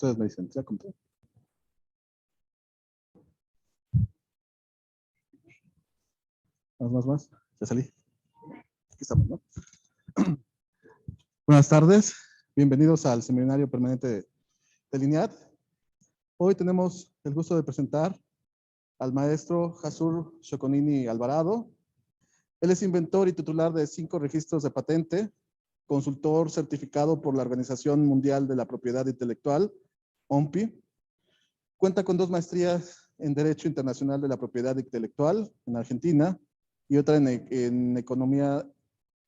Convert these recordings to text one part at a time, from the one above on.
Ustedes me dicen, ¿ya conté? Más. Ya salí. Aquí estamos, ¿no? Buenas tardes. Bienvenidos al seminario permanente del INEAD. Hoy tenemos el gusto de presentar al maestro Jasur Shokonini Alvarado. Él es inventor y titular de 5 registros de patente, consultor certificado por la Organización Mundial de la Propiedad Intelectual, OMPI. Cuenta con 2 maestrías en Derecho Internacional de la Propiedad Intelectual en Argentina y otra en Economía,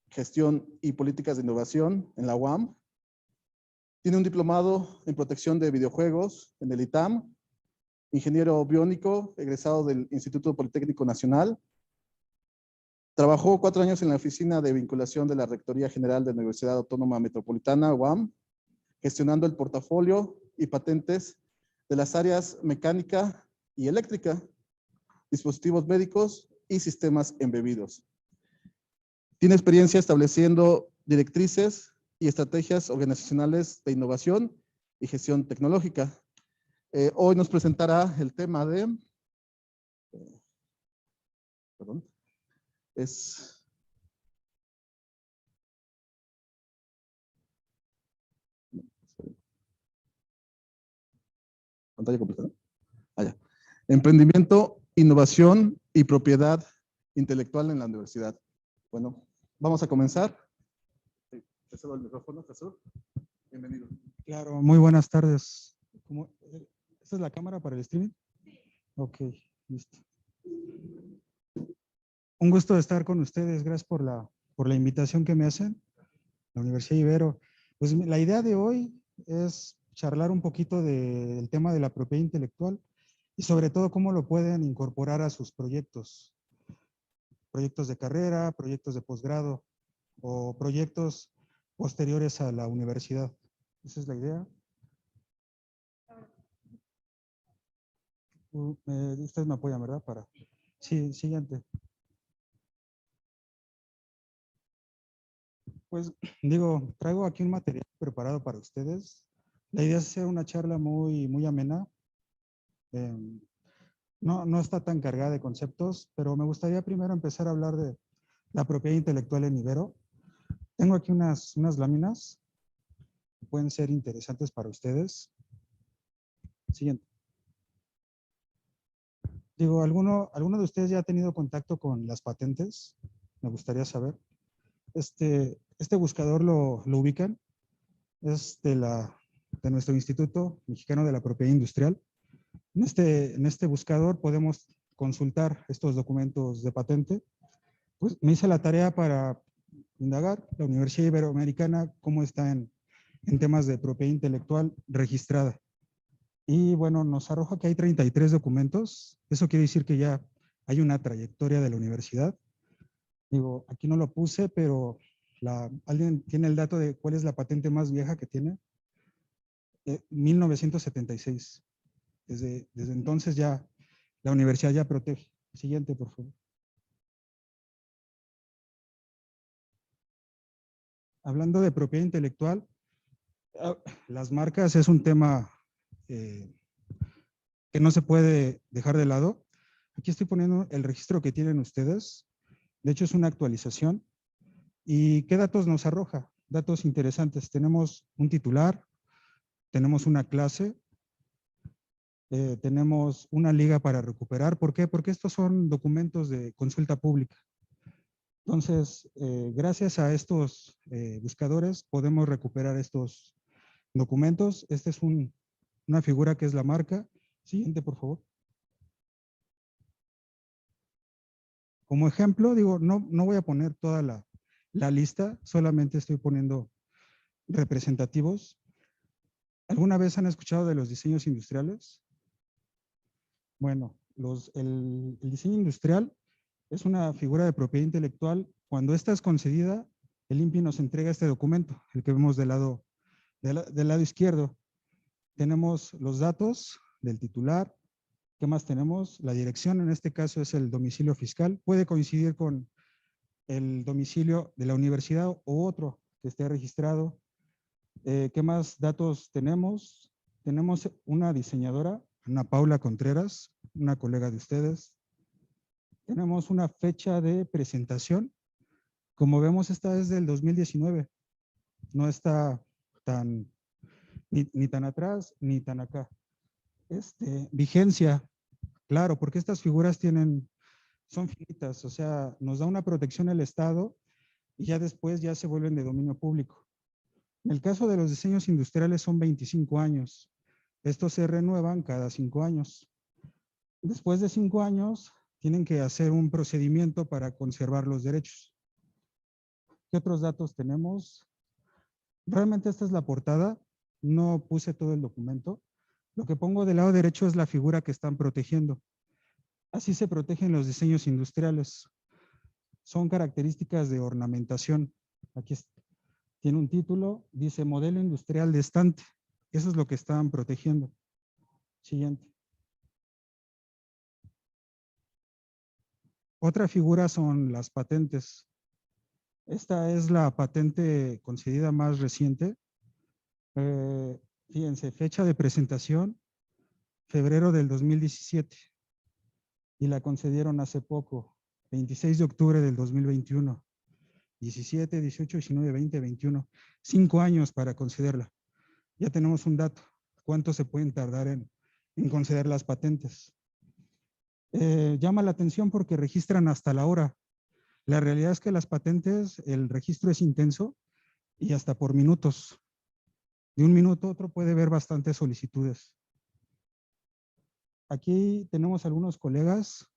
Gestión y Políticas de Innovación en la UAM. Tiene un diplomado en Protección de Videojuegos en el ITAM, ingeniero biónico, egresado del Instituto Politécnico Nacional. Trabajó 4 años en la Oficina de Vinculación de la Rectoría General de la Universidad Autónoma Metropolitana, UAM, gestionando el portafolio y patentes de las áreas mecánica y eléctrica, dispositivos médicos y sistemas embebidos. Tiene experiencia estableciendo directrices y estrategias organizacionales de innovación y gestión tecnológica. Hoy nos presentará el tema de... Pantalla completa, ¿no? Allá. Emprendimiento, innovación y propiedad intelectual en la universidad. Bueno, vamos a comenzar. Te cedo el micrófono, Jesús. Bienvenido. Claro, muy buenas tardes. ¿Esta es la cámara para el streaming? Ok, listo. Un gusto de estar con ustedes. Gracias por la invitación que me hacen, la Universidad Ibero. Pues la idea de hoy es charlar un poquito del tema de la propiedad intelectual y sobre todo cómo lo pueden incorporar a sus proyectos de carrera, proyectos de posgrado o proyectos posteriores a la universidad. Esa es la idea. Ustedes me apoyan, ¿verdad? Sí, siguiente. Pues digo, traigo aquí un material preparado para ustedes. La idea es hacer una charla muy amena. No está tan cargada de conceptos, pero me gustaría primero empezar a hablar de la propiedad intelectual en Ibero. Tengo aquí unas láminas que pueden ser interesantes para ustedes. Siguiente. Digo, ¿alguno de ustedes ya ha tenido contacto con las patentes? Me gustaría saber. Este buscador lo ubican. Es de nuestro Instituto Mexicano de la Propiedad Industrial. En este buscador podemos consultar estos documentos de patente. Pues me hice la tarea para indagar la Universidad Iberoamericana cómo está en temas de propiedad intelectual registrada. Y bueno, nos arroja que hay 33 documentos. Eso quiere decir que ya hay una trayectoria de la universidad. Digo, aquí no lo puse, pero ¿alguien tiene el dato de cuál es la patente más vieja que tiene? 1976. Desde entonces ya la universidad ya protege. Siguiente, por favor. Hablando de propiedad intelectual, las marcas es un tema que no se puede dejar de lado. Aquí estoy poniendo el registro que tienen ustedes. De hecho, es una actualización. ¿Y qué datos nos arroja? Datos interesantes. Tenemos un titular, tenemos una clase, tenemos una liga para recuperar. ¿Por qué? Porque estos son documentos de consulta pública. Entonces, gracias a estos buscadores podemos recuperar estos documentos. Esta es una figura que es la marca. Siguiente, por favor. Como ejemplo, digo, no voy a poner toda la lista, solamente estoy poniendo representativos. ¿Alguna vez han escuchado de los diseños industriales? Bueno, el diseño industrial es una figura de propiedad intelectual. Cuando esta es concedida, el INPI nos entrega este documento, el que vemos del lado izquierdo. Tenemos los datos del titular. ¿Qué más tenemos? La dirección, en este caso es el domicilio fiscal. Puede coincidir con el domicilio de la universidad o otro que esté registrado. ¿Qué más datos tenemos? Tenemos una diseñadora, Ana Paula Contreras, una colega de ustedes. Tenemos una fecha de presentación. Como vemos, esta es del 2019. No está tan, ni tan atrás ni tan acá. Vigencia, claro, porque estas figuras son finitas, o sea, nos da una protección el Estado y ya después ya se vuelven de dominio público. En el caso de los diseños industriales son 25 años. Estos se renuevan cada 5 años. Después de 5 años, tienen que hacer un procedimiento para conservar los derechos. ¿Qué otros datos tenemos? Realmente esta es la portada. No puse todo el documento. Lo que pongo del lado derecho es la figura que están protegiendo. Así se protegen los diseños industriales. Son características de ornamentación. Aquí tiene un título, dice modelo industrial de estante. Eso es lo que están protegiendo. Siguiente. Otra figura son las patentes. Esta es la patente concedida más reciente. Fíjense, fecha de presentación, febrero del 2017. Y la concedieron hace poco, 26 de octubre del 2021. 17, 18, 19, 20, 21. 5 años para concederla. Ya tenemos un dato. ¿Cuánto se pueden tardar en conceder las patentes? Llama la atención porque registran hasta la hora. La realidad es que las patentes, el registro es intenso y hasta por minutos. De un minuto a otro puede haber bastantes solicitudes. Aquí tenemos algunos colegas,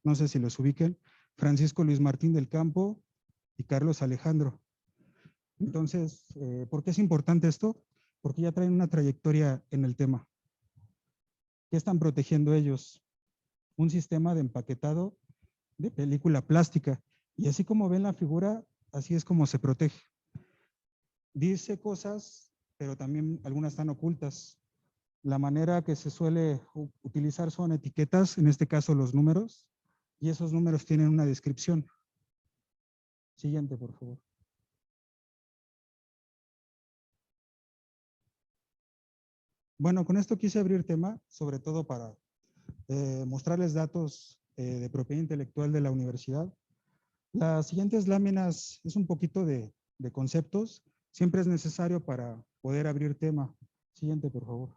no sé si los ubiquen, Francisco Luis Martín del Campo y Carlos Alejandro. Entonces, ¿por qué es importante esto? Porque ya traen una trayectoria en el tema. ¿Qué están protegiendo ellos? Un sistema de empaquetado de película plástica. Y así como ven la figura, así es como se protege. Dice cosas, pero también algunas están ocultas. La manera que se suele utilizar son etiquetas, en este caso los números, y esos números tienen una descripción. Siguiente, por favor. Bueno, con esto quise abrir tema, sobre todo para mostrarles datos de propiedad intelectual de la universidad. Las siguientes láminas es un poquito de conceptos. Siempre es necesario para poder abrir tema. Siguiente, por favor.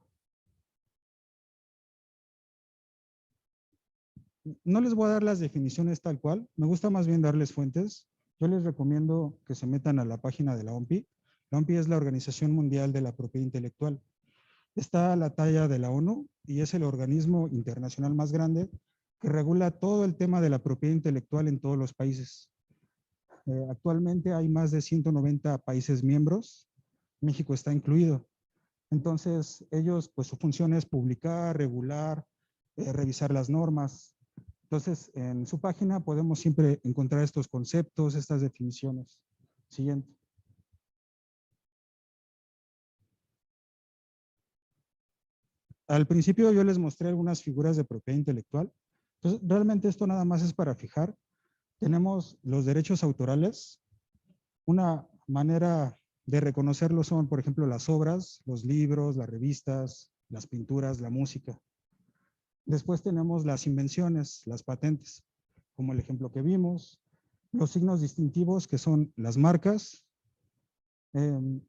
No les voy a dar las definiciones tal cual. Me gusta más bien darles fuentes. Yo les recomiendo que se metan a la página de la OMPI. La OMPI es la Organización Mundial de la Propiedad Intelectual. Está a la talla de la ONU y es el organismo internacional más grande que regula todo el tema de la propiedad intelectual en todos los países. Actualmente hay más de 190 países miembros. México está incluido. Entonces, ellos, pues su función es publicar, regular, revisar las normas. Entonces, en su página podemos siempre encontrar estos conceptos, estas definiciones. Siguiente. Al principio yo les mostré algunas figuras de propiedad intelectual. Entonces, realmente esto nada más es para fijar. Tenemos los derechos autorales. Una manera de reconocerlos son, por ejemplo, las obras, los libros, las revistas, las pinturas, la música. Después tenemos las invenciones, las patentes, como el ejemplo que vimos. Los signos distintivos, que son las marcas.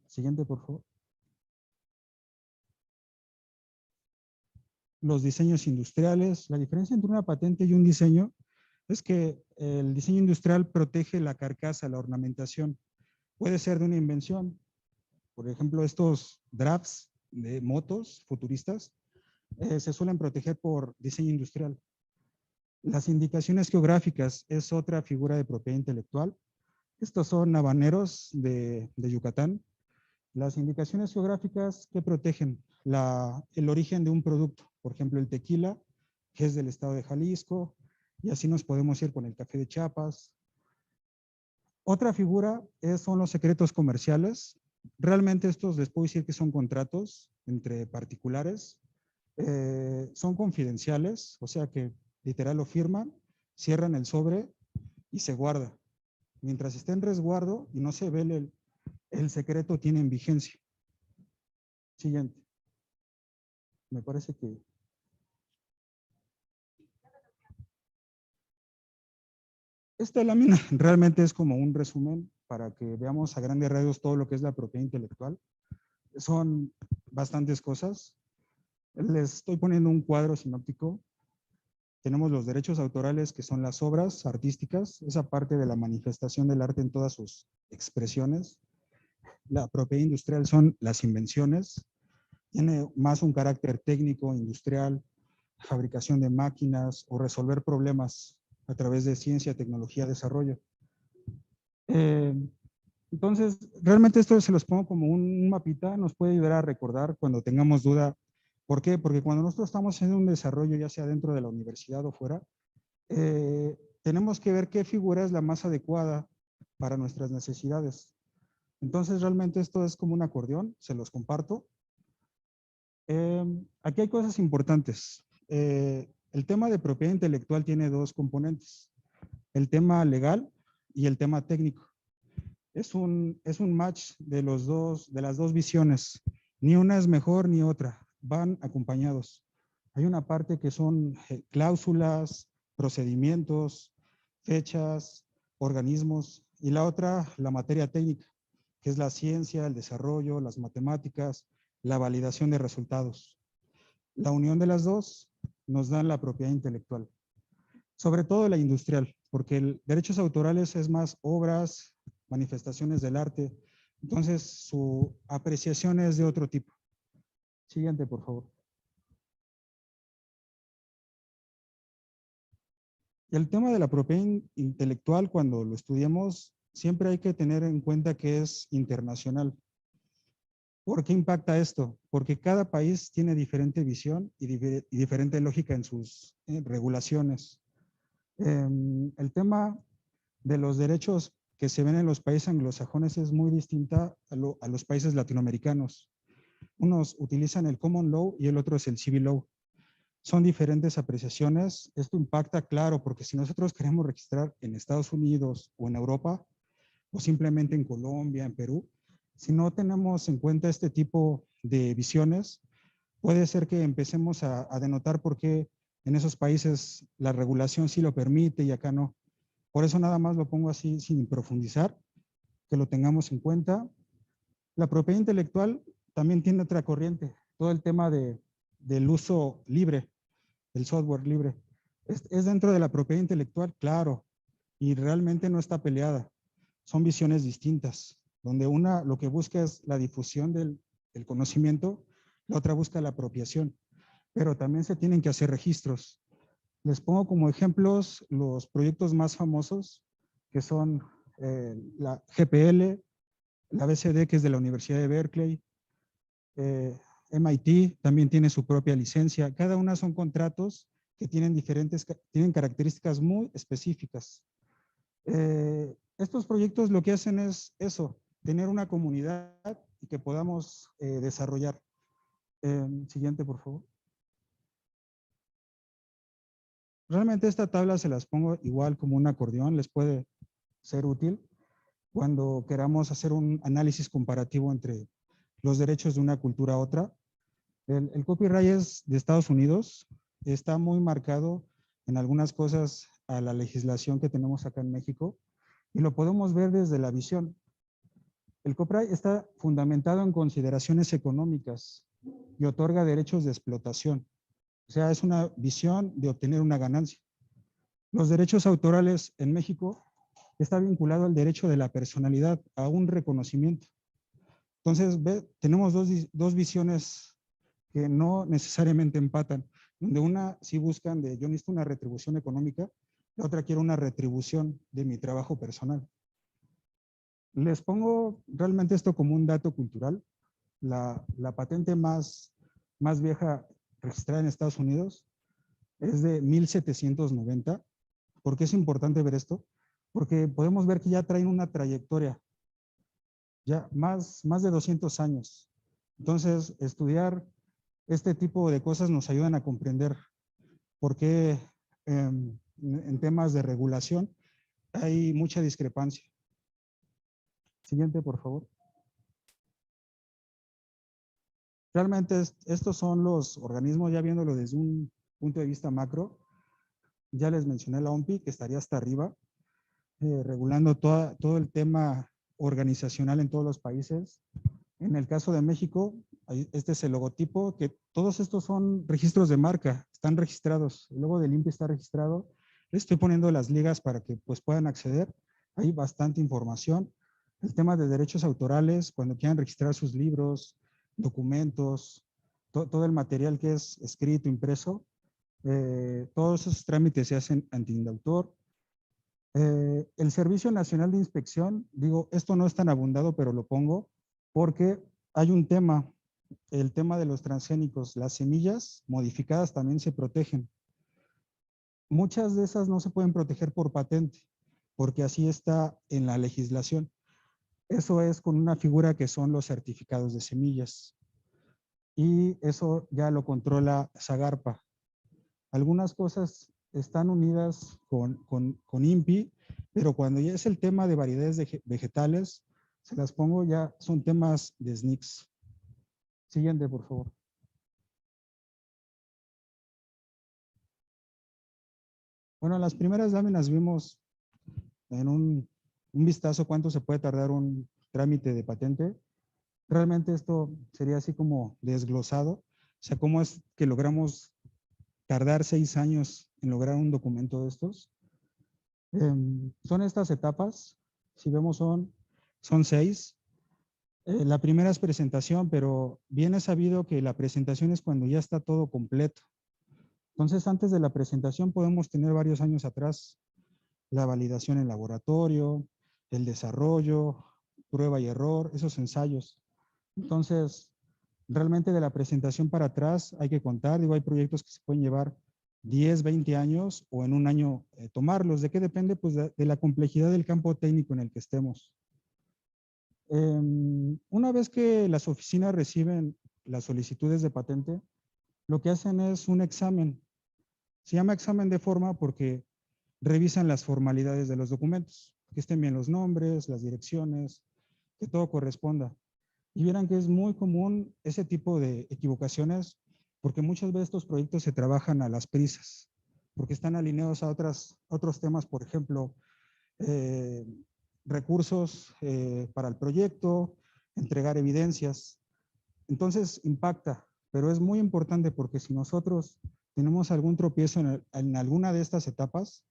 Siguiente, por favor. Los diseños industriales. La diferencia entre una patente y un diseño es que el diseño industrial protege la carcasa, la ornamentación. Puede ser de una invención. Por ejemplo, estos drafts de motos futuristas se suelen proteger por diseño industrial. Las indicaciones geográficas es otra figura de propiedad intelectual. Estos son habaneros de Yucatán. Las indicaciones geográficas que protegen el origen de un producto. Por ejemplo, el tequila, que es del estado de Jalisco, y así nos podemos ir con el café de Chiapas. Otra figura son los secretos comerciales. Realmente estos les puedo decir que son contratos entre particulares. Son confidenciales, o sea que literal lo firman, cierran el sobre y se guarda. Mientras esté en resguardo y no se ve el secreto, tienen vigencia. Siguiente. me parece que... Esta lámina realmente es como un resumen para que veamos a grandes rasgos todo lo que es la propiedad intelectual. Son bastantes cosas. Les estoy poniendo un cuadro sinóptico. Tenemos los derechos autorales, que son las obras artísticas, esa parte de la manifestación del arte en todas sus expresiones. La propiedad industrial son las invenciones. Tiene más un carácter técnico, industrial, fabricación de máquinas o resolver problemas a través de ciencia, tecnología, desarrollo. Entonces, realmente esto se los pongo como un mapita, nos puede ayudar a recordar cuando tengamos duda. ¿Por qué? Porque cuando nosotros estamos haciendo un desarrollo, ya sea dentro de la universidad o fuera, tenemos que ver qué figura es la más adecuada para nuestras necesidades. Entonces, realmente esto es como un acordeón, se los comparto. Aquí hay cosas importantes. El tema de propiedad intelectual tiene dos componentes, el tema legal y el tema técnico. Es un match de las dos visiones. Ni una es mejor ni otra, van acompañados. Hay una parte que son cláusulas, procedimientos, fechas, organismos, y la otra, la materia técnica, que es la ciencia, el desarrollo, las matemáticas, la validación de resultados. La unión de las dos nos da la propiedad intelectual, sobre todo la industrial, porque el derechos autorales es más obras, manifestaciones del arte, entonces su apreciación es de otro tipo. Siguiente, por favor. El tema de la propiedad intelectual, cuando lo estudiamos, siempre hay que tener en cuenta que es internacional. ¿Por qué impacta esto? Porque cada país tiene diferente visión y diferente lógica en sus regulaciones. El tema de los derechos que se ven en los países anglosajones es muy distinta a los países latinoamericanos. Unos utilizan el common law y el otro es el civil law. Son diferentes apreciaciones. Esto impacta, claro, porque si nosotros queremos registrar en Estados Unidos o en Europa, o simplemente en Colombia, en Perú, si no tenemos en cuenta este tipo de visiones, puede ser que empecemos a denotar por qué en esos países la regulación sí lo permite y acá no. Por eso nada más lo pongo así sin profundizar, que lo tengamos en cuenta. La propiedad intelectual también tiene otra corriente, todo el tema del uso libre, del software libre. Es dentro de la propiedad intelectual, claro, y realmente no está peleada. Son visiones distintas, donde una lo que busca es la difusión del conocimiento, la otra busca la apropiación, pero también se tienen que hacer registros. Les pongo como ejemplos los proyectos más famosos, que son la GPL, la BCD, que es de la Universidad de Berkeley, MIT también tiene su propia licencia. Cada una son contratos que tienen tienen características muy específicas. Estos proyectos lo que hacen es eso, tener una comunidad y que podamos desarrollar. Siguiente, por favor. Realmente esta tabla se las pongo igual como un acordeón, les puede ser útil cuando queramos hacer un análisis comparativo entre los derechos de una cultura a otra. El copyright es de Estados Unidos, está muy marcado en algunas cosas a la legislación que tenemos acá en México y lo podemos ver desde la visión. El copyright está fundamentado en consideraciones económicas y otorga derechos de explotación. O sea, es una visión de obtener una ganancia. Los derechos autorales en México está vinculado al derecho de la personalidad, a un reconocimiento. Entonces, tenemos dos visiones que no necesariamente empatan, donde una sí buscan de yo necesito una retribución económica, la otra quiero una retribución de mi trabajo personal. Les pongo realmente esto como un dato cultural. La patente más vieja registrada en Estados Unidos es de 1790. ¿Por qué es importante ver esto? Porque podemos ver que ya traen una trayectoria, ya más de 200 años. Entonces, estudiar este tipo de cosas nos ayudan a comprender por qué en temas de regulación hay mucha discrepancia. Siguiente, por favor. Realmente estos son los organismos, ya viéndolo desde un punto de vista macro. Ya les mencioné la OMPI, que estaría hasta arriba, regulando todo el tema organizacional en todos los países. En el caso de México, este es el logotipo, que todos estos son registros de marca, están registrados. El logo del INPI está registrado. Les estoy poniendo las ligas para que pues, puedan acceder. Hay bastante información. El tema de derechos autorales, cuando quieran registrar sus libros, documentos, todo el material que es escrito, impreso, todos esos trámites se hacen ante indautor. El Servicio Nacional de Inspección, digo, esto no es tan abundado, pero lo pongo porque hay un tema, el tema de los transgénicos. Las semillas modificadas también se protegen. Muchas de esas no se pueden proteger por patente, porque así está en la legislación. Eso es con una figura que son los certificados de semillas. Y eso ya lo controla Zagarpa. Algunas cosas están unidas con INPI, pero cuando ya es el tema de variedades vegetales, se las pongo ya, son temas de SNICS. Siguiente, por favor. Bueno, las primeras láminas vimos en un vistazo cuánto se puede tardar un trámite de patente. Realmente esto sería así como desglosado. O sea, cómo es que logramos tardar 6 años en lograr un documento de estos. Son estas etapas. Si vemos son 6. La primera es presentación, pero bien es sabido que la presentación es cuando ya está todo completo. Entonces, antes de la presentación podemos tener varios años atrás la validación en laboratorio, el desarrollo, prueba y error, esos ensayos. Entonces, realmente de la presentación para atrás hay que contar. Digo, hay proyectos que se pueden llevar 10, 20 años o en un año tomarlos. ¿De qué depende? Pues de la complejidad del campo técnico en el que estemos. Una vez que las oficinas reciben las solicitudes de patente, lo que hacen es un examen. Se llama examen de forma porque revisan las formalidades de los documentos, que estén bien los nombres, las direcciones, que todo corresponda. Y vieran que es muy común ese tipo de equivocaciones porque muchas veces estos proyectos se trabajan a las prisas, porque están alineados a otros temas, por ejemplo, recursos para el proyecto, entregar evidencias. Entonces impacta, pero es muy importante porque si nosotros tenemos algún tropiezo en alguna de estas etapas,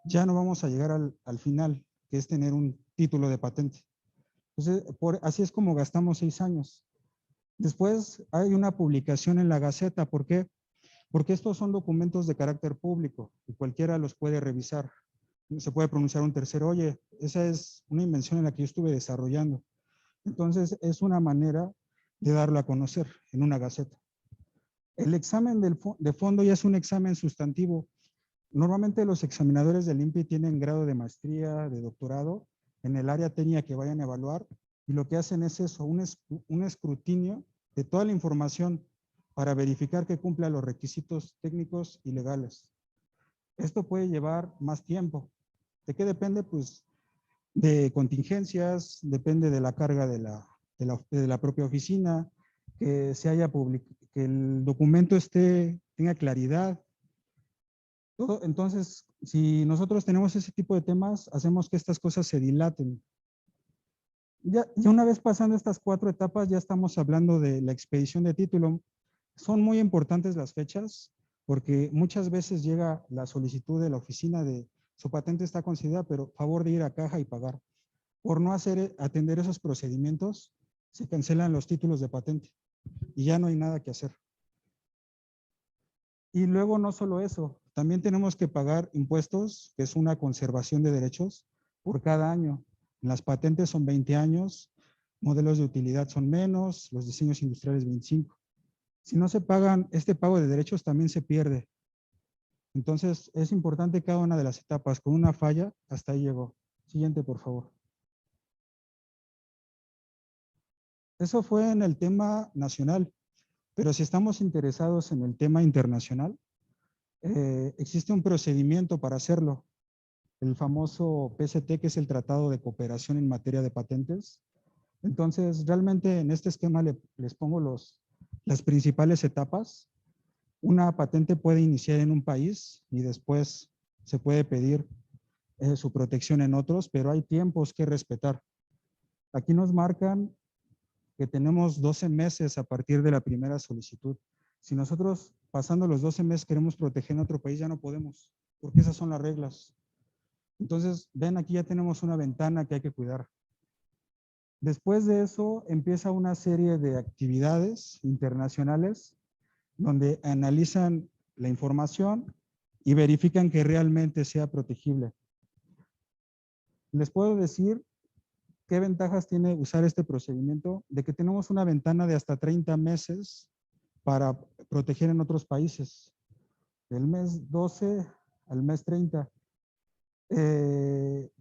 ya no vamos a llegar al final, que es tener un título de patente. Entonces, así es como gastamos 6 años. Después hay una publicación en la Gaceta. ¿Por qué? Porque estos son documentos de carácter público y cualquiera los puede revisar. Se puede pronunciar un tercero, oye, esa es una invención en la que yo estuve desarrollando. Entonces, es una manera de darlo a conocer en una Gaceta. El examen de fondo ya es un examen sustantivo. Normalmente los examinadores del INPI tienen grado de maestría, de doctorado, en el área técnica que vayan a evaluar, y lo que hacen es eso, un escrutinio de toda la información para verificar que cumpla los requisitos técnicos y legales. Esto puede llevar más tiempo. ¿De qué depende? Pues de contingencias, depende de la carga de la propia oficina, que se haya que el documento tenga claridad. Entonces, si nosotros tenemos ese tipo de temas, hacemos que estas cosas se dilaten. Ya una vez pasando estas 4 etapas, ya estamos hablando de la expedición de título. Son muy importantes las fechas, porque muchas veces llega la solicitud de la oficina de su patente está concedida, pero favor de ir a caja y pagar. Por no atender esos procedimientos, se cancelan los títulos de patente y ya no hay nada que hacer. Y luego no solo eso, también tenemos que pagar impuestos, que es una conservación de derechos, por cada año. Las patentes son 20 años, modelos de utilidad son menos, los diseños industriales 25. Si no se pagan, este pago de derechos también se pierde. Entonces, es importante cada una de las etapas. Con una falla, hasta ahí llegó. Siguiente, por favor. Eso fue en el tema nacional, pero si estamos interesados en el tema internacional, existe un procedimiento para hacerlo. El famoso PCT, que es el Tratado de Cooperación en Materia de Patentes. Entonces, realmente en este esquema les pongo los las principales etapas. Una patente puede iniciar en un país y después se puede pedir su protección en otros, pero hay tiempos que respetar. Aquí nos marcan que tenemos 12 meses a partir de la primera solicitud. Si nosotros, pasando los 12 meses, queremos proteger en otro país, ya no podemos, porque esas son las reglas. Entonces, ven, aquí ya tenemos una ventana que hay que cuidar. Después de eso, empieza una serie de actividades internacionales donde analizan la información y verifican que realmente sea protegible. Les puedo decir qué ventajas tiene usar este procedimiento, de que tenemos una ventana de hasta 30 meses para proteger en otros países, del mes 12 al mes 30.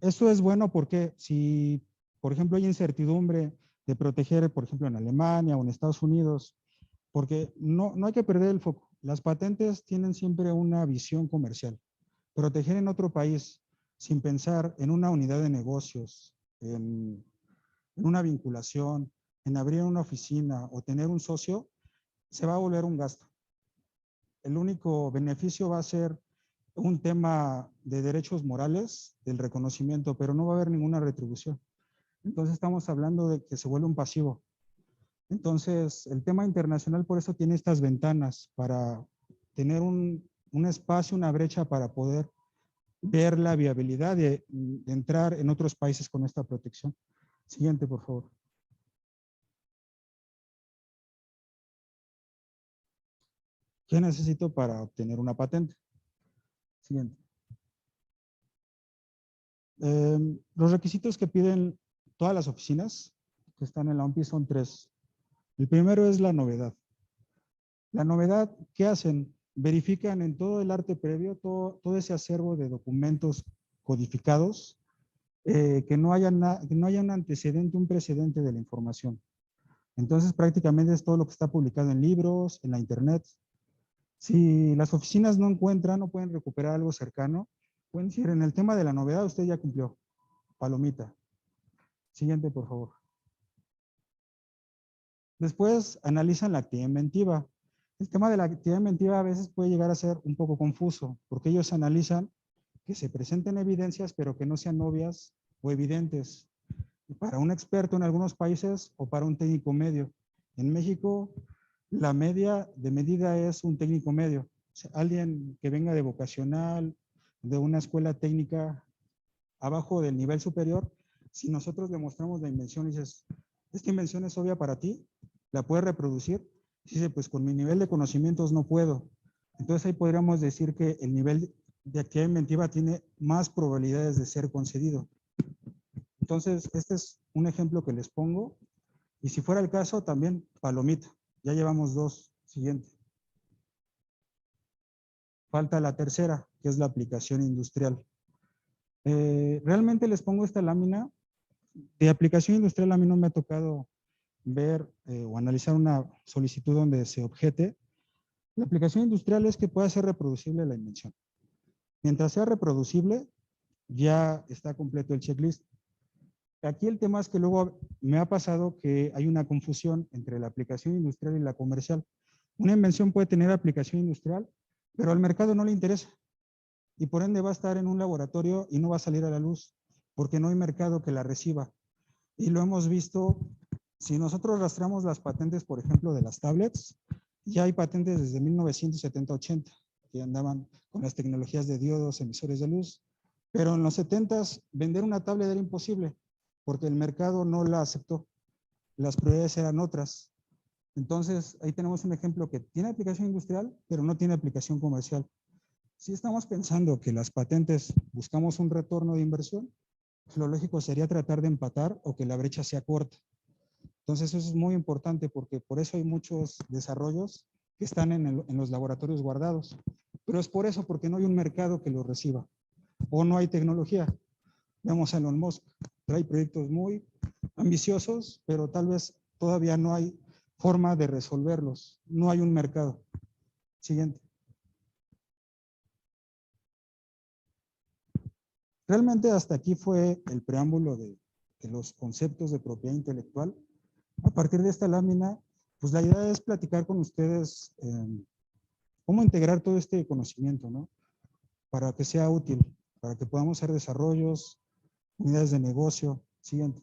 Esto es bueno porque si, por ejemplo, hay incertidumbre de proteger, por ejemplo, en Alemania o en Estados Unidos, porque no hay que perder el foco. Las patentes tienen siempre una visión comercial. Proteger en otro país sin pensar en una unidad de negocios, en una vinculación, en abrir una oficina o tener un socio, se va a volver un gasto. El único beneficio va a ser un tema de derechos morales, del reconocimiento, pero no va a haber ninguna retribución. Entonces estamos hablando de que se vuelve un pasivo. Entonces, el tema internacional por eso tiene estas ventanas, para tener un espacio, una brecha para poder ver la viabilidad de entrar en otros países con esta protección. Siguiente, por favor. ¿Qué necesito para obtener una patente? Siguiente. Los requisitos que piden todas las oficinas que están en la OMPI son 3. El primero es la novedad. La novedad, ¿qué hacen? Verifican en todo el arte previo, todo ese acervo de documentos codificados, que no haya un antecedente, un precedente de la información. Entonces, prácticamente es todo lo que está publicado en libros, en la internet. Si las oficinas no encuentran o pueden recuperar algo cercano, pueden decir, en el tema de la novedad usted ya cumplió. Palomita. Siguiente, por favor. Después analizan la actividad inventiva. El tema de la actividad inventiva a veces puede llegar a ser un poco confuso, porque ellos analizan que se presenten evidencias, pero que no sean obvias o evidentes. Para un experto en algunos países o para un técnico medio. En México, la media de medida es un técnico medio. O sea, alguien que venga de vocacional, de una escuela técnica abajo del nivel superior, si nosotros le mostramos la invención y dices, ¿esta invención es obvia para ti? ¿La puedes reproducir? Dice, pues con mi nivel de conocimientos no puedo. Entonces ahí podríamos decir que el nivel de actividad inventiva tiene más probabilidades de ser concedido. Entonces, este es un ejemplo que les pongo. Y si fuera el caso, también palomita. Ya llevamos 2. Siguiente. Falta la tercera, que es la aplicación industrial. Realmente les pongo esta lámina. De aplicación industrial a mí no me ha tocado ver o analizar una solicitud donde se objete. La aplicación industrial es que pueda ser reproducible la invención. Mientras sea reproducible, ya está completo el checklist. Aquí el tema es que luego me ha pasado que hay una confusión entre la aplicación industrial y la comercial. Una invención puede tener aplicación industrial, pero al mercado no le interesa. Y por ende va a estar en un laboratorio y no va a salir a la luz, porque no hay mercado que la reciba. Y lo hemos visto, si nosotros rastreamos las patentes, por ejemplo, de las tablets, ya hay patentes desde 1970-80, que andaban con las tecnologías de diodos, emisores de luz, pero en los 70s vender una tablet era imposible, porque el mercado no la aceptó. Las prioridades eran otras. Entonces, ahí tenemos un ejemplo que tiene aplicación industrial, pero no tiene aplicación comercial. Si estamos pensando que las patentes buscamos un retorno de inversión, lo lógico sería tratar de empatar o que la brecha sea corta. Entonces, eso es muy importante porque por eso hay muchos desarrollos que están en los laboratorios guardados. Pero es por eso, porque no hay un mercado que los reciba o no hay tecnología. Vemos a Elon Musk, trae proyectos muy ambiciosos, pero tal vez todavía no hay forma de resolverlos. No hay un mercado. Siguiente. Realmente hasta aquí fue el preámbulo de los conceptos de propiedad intelectual. A partir de esta lámina pues la idea es platicar con ustedes cómo integrar todo este conocimiento, ¿no? Para que sea útil, para que podamos hacer desarrollos, unidades de negocio. Siguiente.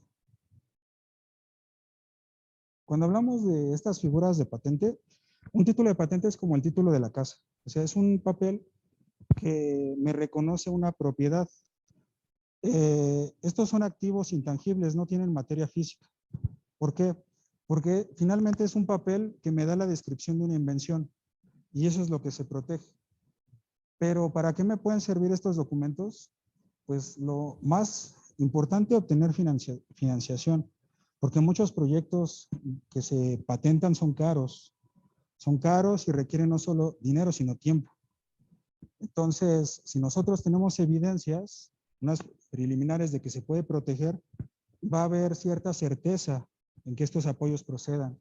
Cuando hablamos de estas figuras de patente, un título de patente es como el título de la casa. O sea, es un papel que me reconoce una propiedad. Estos son activos intangibles, no tienen materia física. ¿Por qué? Porque finalmente es un papel que me da la descripción de una invención y eso es lo que se protege. Pero ¿para qué me pueden servir estos documentos? Pues lo más importante, obtener financiación, porque muchos proyectos que se patentan son caros y requieren no solo dinero, sino tiempo. Entonces, si nosotros tenemos evidencias, unas preliminares de que se puede proteger, va a haber cierta certeza en que estos apoyos procedan.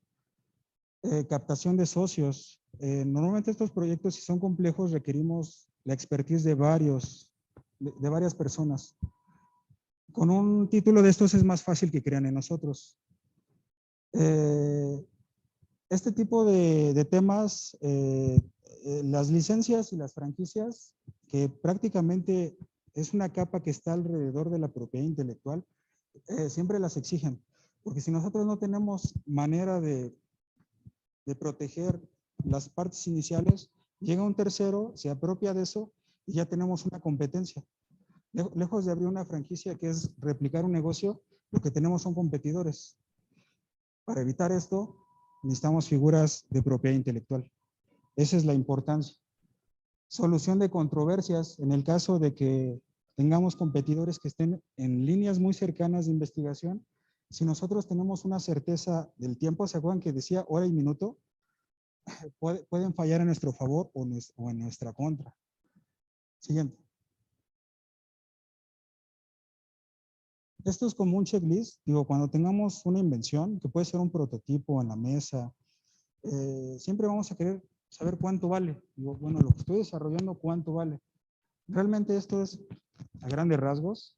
Captación de socios. Normalmente estos proyectos, si son complejos, requerimos la expertise de varias personas. Con un título de estos es más fácil que crean en nosotros. Este tipo de temas, las licencias y las franquicias, que prácticamente es una capa que está alrededor de la propiedad intelectual, siempre las exigen, porque si nosotros no tenemos manera de proteger las partes iniciales, llega un tercero, se apropia de eso y ya tenemos una competencia. Lejos de abrir una franquicia que es replicar un negocio, lo que tenemos son competidores. Para evitar esto, necesitamos figuras de propiedad intelectual. Esa es la importancia. Solución de controversias en el caso de que tengamos competidores que estén en líneas muy cercanas de investigación. Si nosotros tenemos una certeza del tiempo, ¿se acuerdan que decía hora y minuto? Pueden fallar a nuestro favor o en nuestra contra. Siguiente. Esto es como un checklist. Digo, cuando tengamos una invención, que puede ser un prototipo en la mesa, siempre vamos a querer saber cuánto vale. Digo, bueno, lo que estoy desarrollando, ¿cuánto vale? Realmente esto es, a grandes rasgos,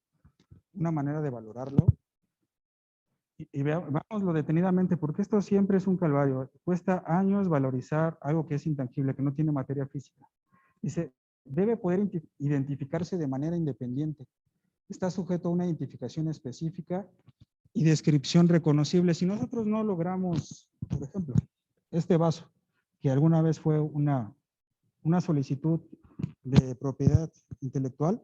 una manera de valorarlo. Y veámoslo detenidamente, porque esto siempre es un calvario. Cuesta años valorizar algo que es intangible, que no tiene materia física. Dice, debe poder identificarse de manera independiente. Está sujeto a una identificación específica y descripción reconocible. Si nosotros no logramos, por ejemplo, este vaso, que alguna vez fue una solicitud de propiedad intelectual,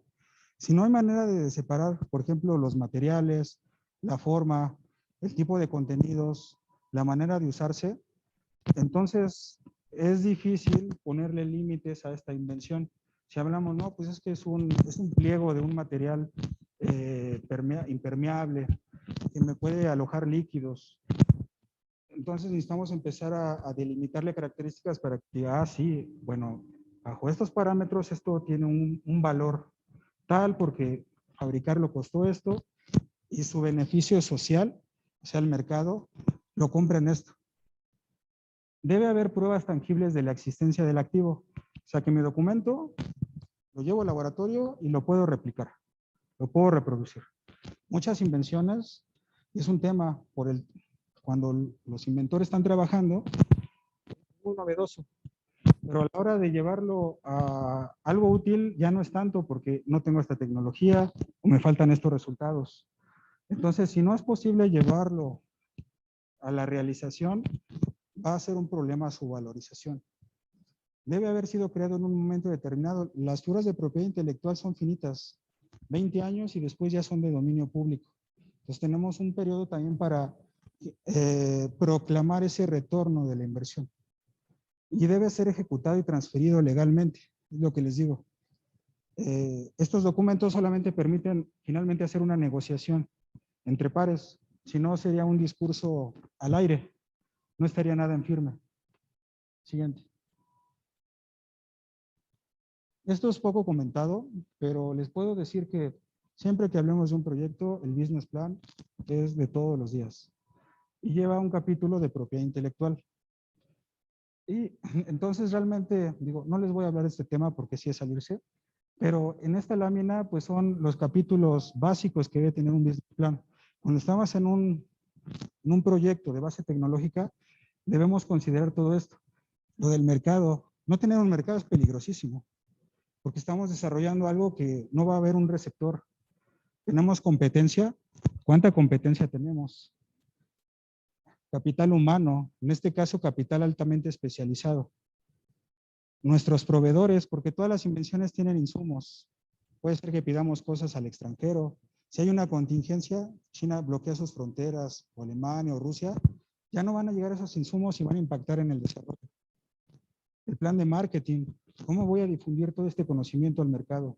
si no hay manera de separar, por ejemplo, los materiales, la forma, el tipo de contenidos, la manera de usarse, entonces es difícil ponerle límites a esta invención. Si hablamos, no, pues es que es un pliego de un material impermeable que me puede alojar líquidos. Entonces necesitamos empezar a delimitarle características para que, sí, bueno, bajo estos parámetros esto tiene un valor tal porque fabricarlo costó esto y su beneficio social, o sea, el mercado, lo compra en esto. Debe haber pruebas tangibles de la existencia del activo. O sea, que mi documento lo llevo al laboratorio y lo puedo replicar, lo puedo reproducir. Muchas invenciones, es un tema cuando los inventores están trabajando, es muy novedoso, pero a la hora de llevarlo a algo útil ya no es tanto porque no tengo esta tecnología o me faltan estos resultados. Entonces, si no es posible llevarlo a la realización, va a ser un problema su valorización. Debe haber sido creado en un momento determinado. Las figuras de propiedad intelectual son finitas, 20 años y después ya son de dominio público. Entonces tenemos un periodo también para proclamar ese retorno de la inversión. Y debe ser ejecutado y transferido legalmente, es lo que les digo. Estos documentos solamente permiten finalmente hacer una negociación entre pares, si no sería un discurso al aire, no estaría nada en firme. Siguiente. Esto es poco comentado, pero les puedo decir que siempre que hablemos de un proyecto, el business plan es de todos los días y lleva un capítulo de propiedad intelectual. Y entonces realmente, digo, no les voy a hablar de este tema porque sí es salirse, pero en esta lámina pues son los capítulos básicos que debe tener un business plan. Cuando estamos en un proyecto de base tecnológica, debemos considerar todo esto. Lo del mercado, no tener un mercado es peligrosísimo, porque estamos desarrollando algo que no va a haber un receptor. Tenemos competencia. ¿Cuánta competencia tenemos? Capital humano, en este caso capital altamente especializado. Nuestros proveedores, porque todas las invenciones tienen insumos. Puede ser que pidamos cosas al extranjero. Si hay una contingencia, China bloquea sus fronteras, o Alemania o Rusia, ya no van a llegar esos insumos y van a impactar en el desarrollo. El plan de marketing, ¿cómo voy a difundir todo este conocimiento al mercado?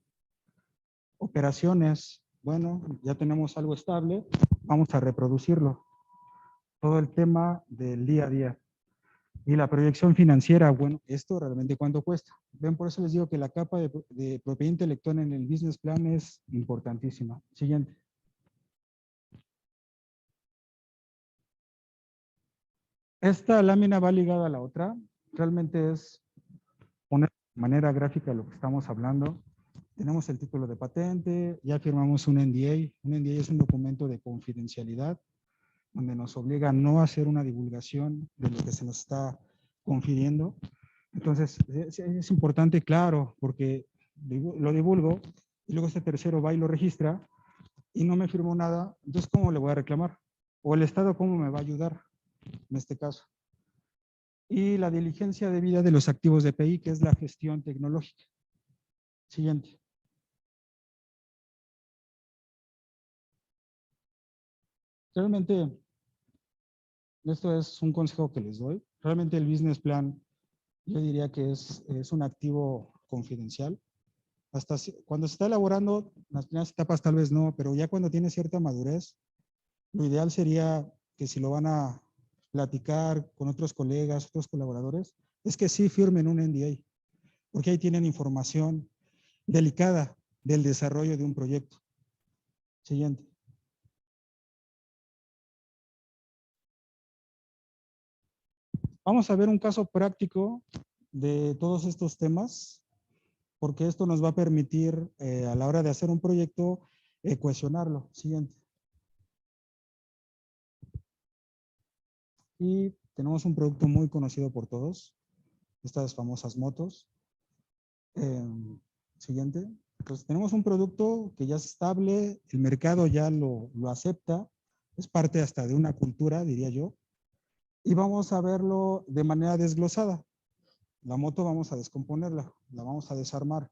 Operaciones, bueno, ya tenemos algo estable, vamos a reproducirlo. Todo el tema del día a día. Y la proyección financiera, bueno, esto realmente cuánto cuesta. Ven, por eso les digo que la capa de propiedad intelectual en el business plan es importantísima. Siguiente. Esta lámina va ligada a la otra. Realmente es poner de manera gráfica lo que estamos hablando. Tenemos el título de patente, ya firmamos un NDA. Un NDA es un documento de confidencialidad donde nos obliga a no hacer una divulgación de lo que se nos está confiriendo. Entonces, es importante, claro, porque lo divulgo y luego este tercero va y lo registra y no me firmó nada. Entonces, ¿cómo le voy a reclamar? O el Estado, ¿cómo me va a ayudar en este caso? Y la diligencia debida de los activos de PI, que es la gestión tecnológica. Siguiente. Realmente, esto es un consejo que les doy. Realmente el business plan, yo diría que es un activo confidencial. Hasta cuando se está elaborando, en las primeras etapas tal vez no, pero ya cuando tiene cierta madurez, lo ideal sería que si lo van a platicar con otros colegas, otros colaboradores, es que sí firmen un NDA, porque ahí tienen información delicada del desarrollo de un proyecto. Siguiente. Vamos a ver un caso práctico de todos estos temas, porque esto nos va a permitir a la hora de hacer un proyecto cohesionarlo. Siguiente. Y tenemos un producto muy conocido por todos, estas famosas motos. Siguiente. Entonces tenemos un producto que ya es estable, el mercado ya lo acepta, es parte hasta de una cultura, diría yo, y vamos a verlo de manera desglosada. La moto vamos a descomponerla, la vamos a desarmar.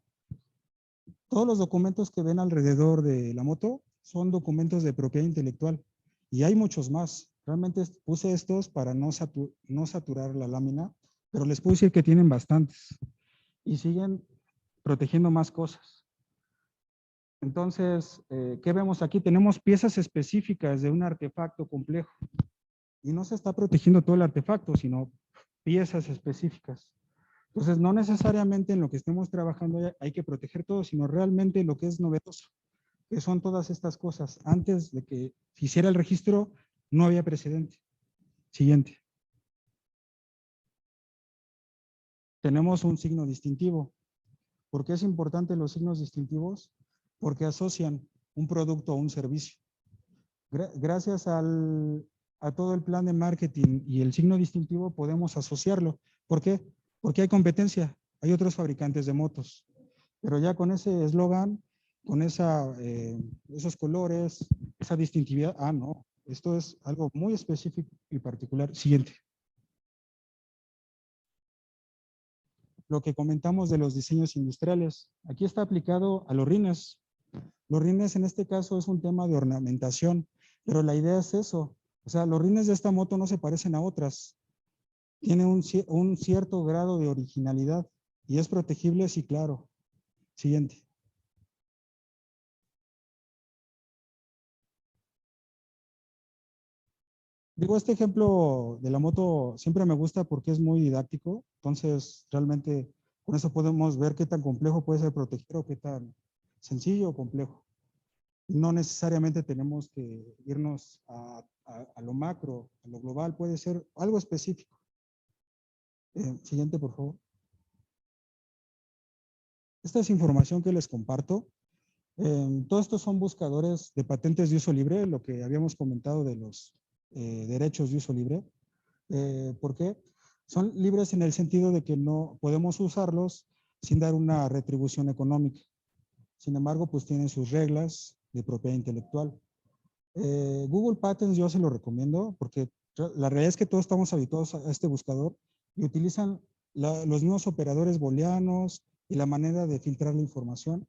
Todos los documentos que ven alrededor de la moto son documentos de propiedad intelectual y hay muchos más. Realmente puse estos para no saturar la lámina, pero les puedo decir que tienen bastantes y siguen protegiendo más cosas. Entonces, ¿qué vemos aquí? Tenemos piezas específicas de un artefacto complejo y no se está protegiendo todo el artefacto, sino piezas específicas. Entonces, no necesariamente en lo que estemos trabajando hay que proteger todo, sino realmente lo que es novedoso, que son todas estas cosas. Antes de que se hiciera el registro, no había precedente. Siguiente. Tenemos un signo distintivo. ¿Por qué es importante los signos distintivos? Porque asocian un producto a un servicio. Gracias a todo el plan de marketing y el signo distintivo podemos asociarlo. ¿Por qué? Porque hay competencia. Hay otros fabricantes de motos. Pero ya con ese eslogan, con esos colores, esa distintividad, no, esto es algo muy específico y particular. Siguiente. Lo que comentamos de los diseños industriales. Aquí está aplicado a los rines. Los rines en este caso es un tema de ornamentación, pero la idea es eso. O sea, los rines de esta moto no se parecen a otras. Tiene un cierto grado de originalidad y es protegible, sí, claro. Siguiente. Digo, este ejemplo de la moto siempre me gusta porque es muy didáctico. Entonces, realmente con eso podemos ver qué tan complejo puede ser proteger o qué tan sencillo o complejo. No necesariamente tenemos que irnos a lo macro, a lo global, puede ser algo específico. Siguiente, por favor. Esta es información que les comparto. Todos estos son buscadores de patentes de uso libre, lo que habíamos comentado de los derechos de uso libre. ¿Por qué? Son libres en el sentido de que no podemos usarlos sin dar una retribución económica. Sin embargo, pues tienen sus reglas de propiedad intelectual. Google Patents yo se lo recomiendo porque la realidad es que todos estamos habituados a este buscador y utilizan los mismos operadores booleanos y la manera de filtrar la información.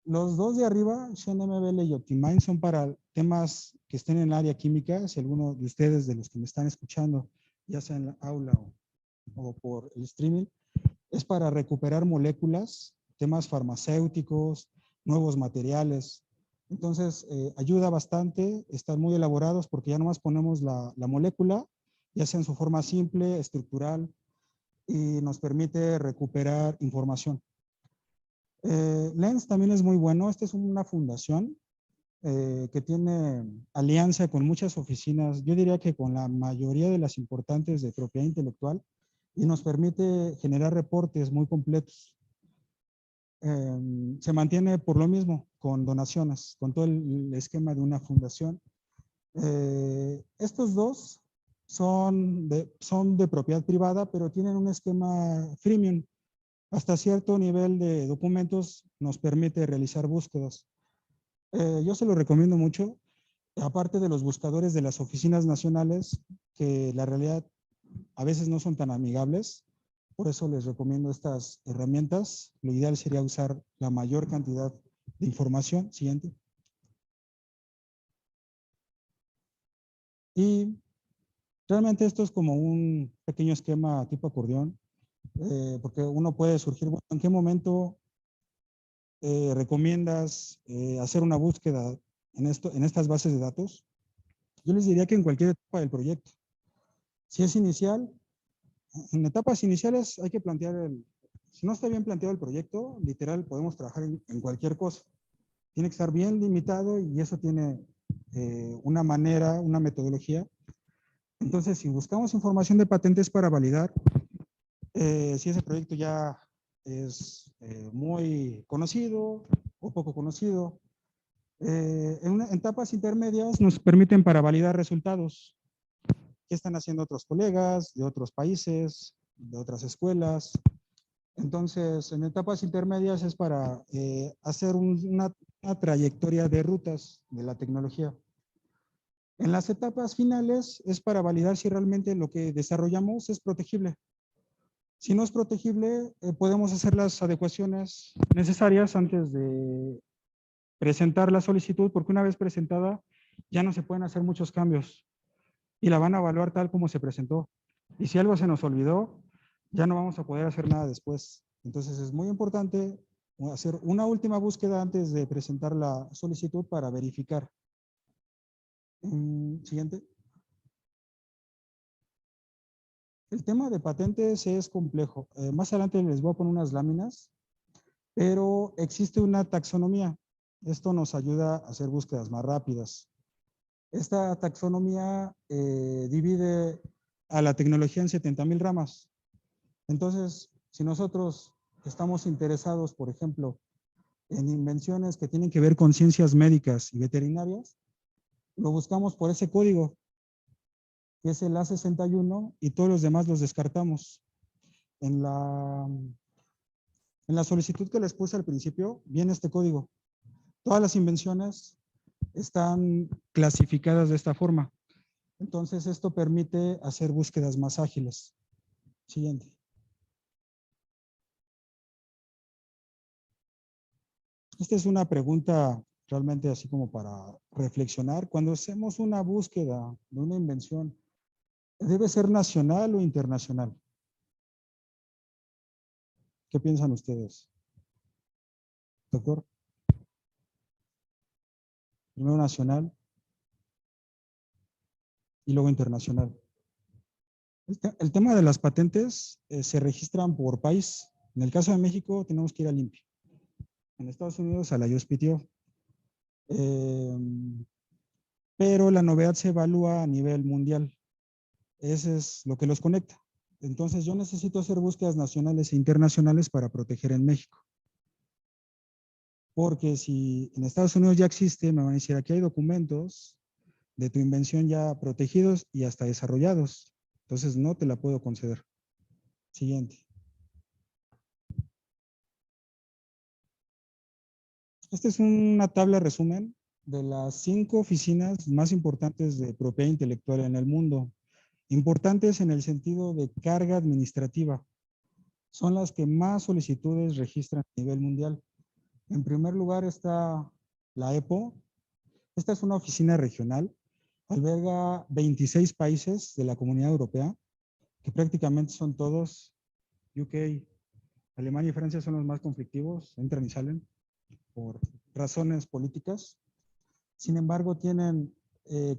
Los dos de arriba, ShaneMBL y Optimine, son para temas que estén en el área química. Si alguno de ustedes, de los que me están escuchando, ya sea en la aula o por el streaming, es para recuperar moléculas, temas farmacéuticos, nuevos materiales. Entonces, ayuda bastante, están muy elaborados porque ya nomás ponemos la molécula, ya sea en su forma simple, estructural, y nos permite recuperar información. Lens también es muy bueno. Esta es una fundación que tiene alianza con muchas oficinas, yo diría que con la mayoría de las importantes de propiedad intelectual, y nos permite generar reportes muy completos. Se mantiene por lo mismo con donaciones, con todo el esquema de una fundación. Estos dos son de propiedad privada, pero tienen un esquema freemium. Hasta cierto nivel de documentos nos permite realizar búsquedas. Yo se lo recomiendo mucho, aparte de los buscadores de las oficinas nacionales, que la realidad a veces no son tan amigables. Por eso les recomiendo estas herramientas. Lo ideal sería usar la mayor cantidad de información. Siguiente. Y realmente esto es como un pequeño esquema tipo acordeón, porque uno puede surgir, bueno, ¿en qué momento recomiendas hacer una búsqueda en estas bases de datos? Yo les diría que en cualquier etapa del proyecto. Si es inicial, en etapas iniciales hay que plantear si no está bien planteado el proyecto, literal podemos trabajar en cualquier cosa. Tiene que estar bien limitado y eso tiene una manera, una metodología. Entonces, si buscamos información de patentes para validar, si ese proyecto ya es muy conocido o poco conocido, en etapas intermedias nos permiten para validar resultados. ¿Qué están haciendo otros colegas de otros países, de otras escuelas? Entonces, en etapas intermedias es para hacer una trayectoria de rutas de la tecnología. En las etapas finales es para validar si realmente lo que desarrollamos es protegible. Si no es protegible, podemos hacer las adecuaciones necesarias antes de presentar la solicitud, porque una vez presentada ya no se pueden hacer muchos cambios y la van a evaluar tal como se presentó. Y si algo se nos olvidó, ya no vamos a poder hacer nada después. Entonces es muy importante hacer una última búsqueda antes de presentar la solicitud para verificar. Siguiente. El tema de patentes es complejo. Más adelante les voy a poner unas láminas, pero existe una taxonomía. Esto nos ayuda a hacer búsquedas más rápidas. Esta taxonomía divide a la tecnología en 70,000 ramas. Entonces, si nosotros estamos interesados, por ejemplo, en invenciones que tienen que ver con ciencias médicas y veterinarias, lo buscamos por ese código, que es el A61, y todos los demás los descartamos. En la solicitud que les puse al principio, viene este código. Todas las invenciones están clasificadas de esta forma. Entonces, esto permite hacer búsquedas más ágiles. Siguiente. Esta es una pregunta realmente así como para reflexionar. Cuando hacemos una búsqueda de una invención, ¿debe ser nacional o internacional? ¿Qué piensan ustedes? Doctor. Primero nacional y luego internacional. El tema de las patentes se registran por país. En el caso de México tenemos que ir al INPI. En Estados Unidos a la USPTO. Pero la novedad se evalúa a nivel mundial. Ese es lo que los conecta. Entonces yo necesito hacer búsquedas nacionales e internacionales para proteger en México. Porque si en Estados Unidos ya existe, me van a decir, aquí hay documentos de tu invención ya protegidos y hasta desarrollados. Entonces no te la puedo conceder. Siguiente. Esta es una tabla resumen de las 5 oficinas más importantes de propiedad intelectual en el mundo. Importantes en el sentido de carga administrativa. Son las que más solicitudes registran a nivel mundial. En primer lugar está la EPO. Esta es una oficina regional. Alberga 26 países de la Comunidad Europea, que prácticamente son todos UK. Alemania y Francia son los más conflictivos, entran y salen por razones políticas. Sin embargo, tienen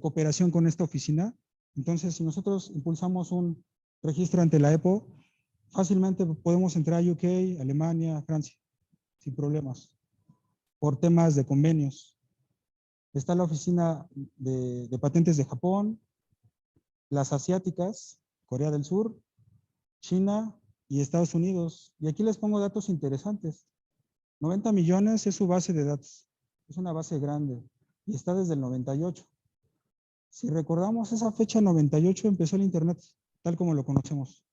cooperación con esta oficina. Entonces, si nosotros impulsamos un registro ante la EPO, fácilmente podemos entrar a UK, Alemania, Francia, sin problemas, por temas de convenios. Está la oficina de patentes de Japón, las asiáticas, Corea del Sur, China y Estados Unidos. Y aquí les pongo datos interesantes. 90 millones es su base de datos. Es una base grande y está desde el 98. Si recordamos esa fecha, 98 empezó el Internet, tal como lo conocemos.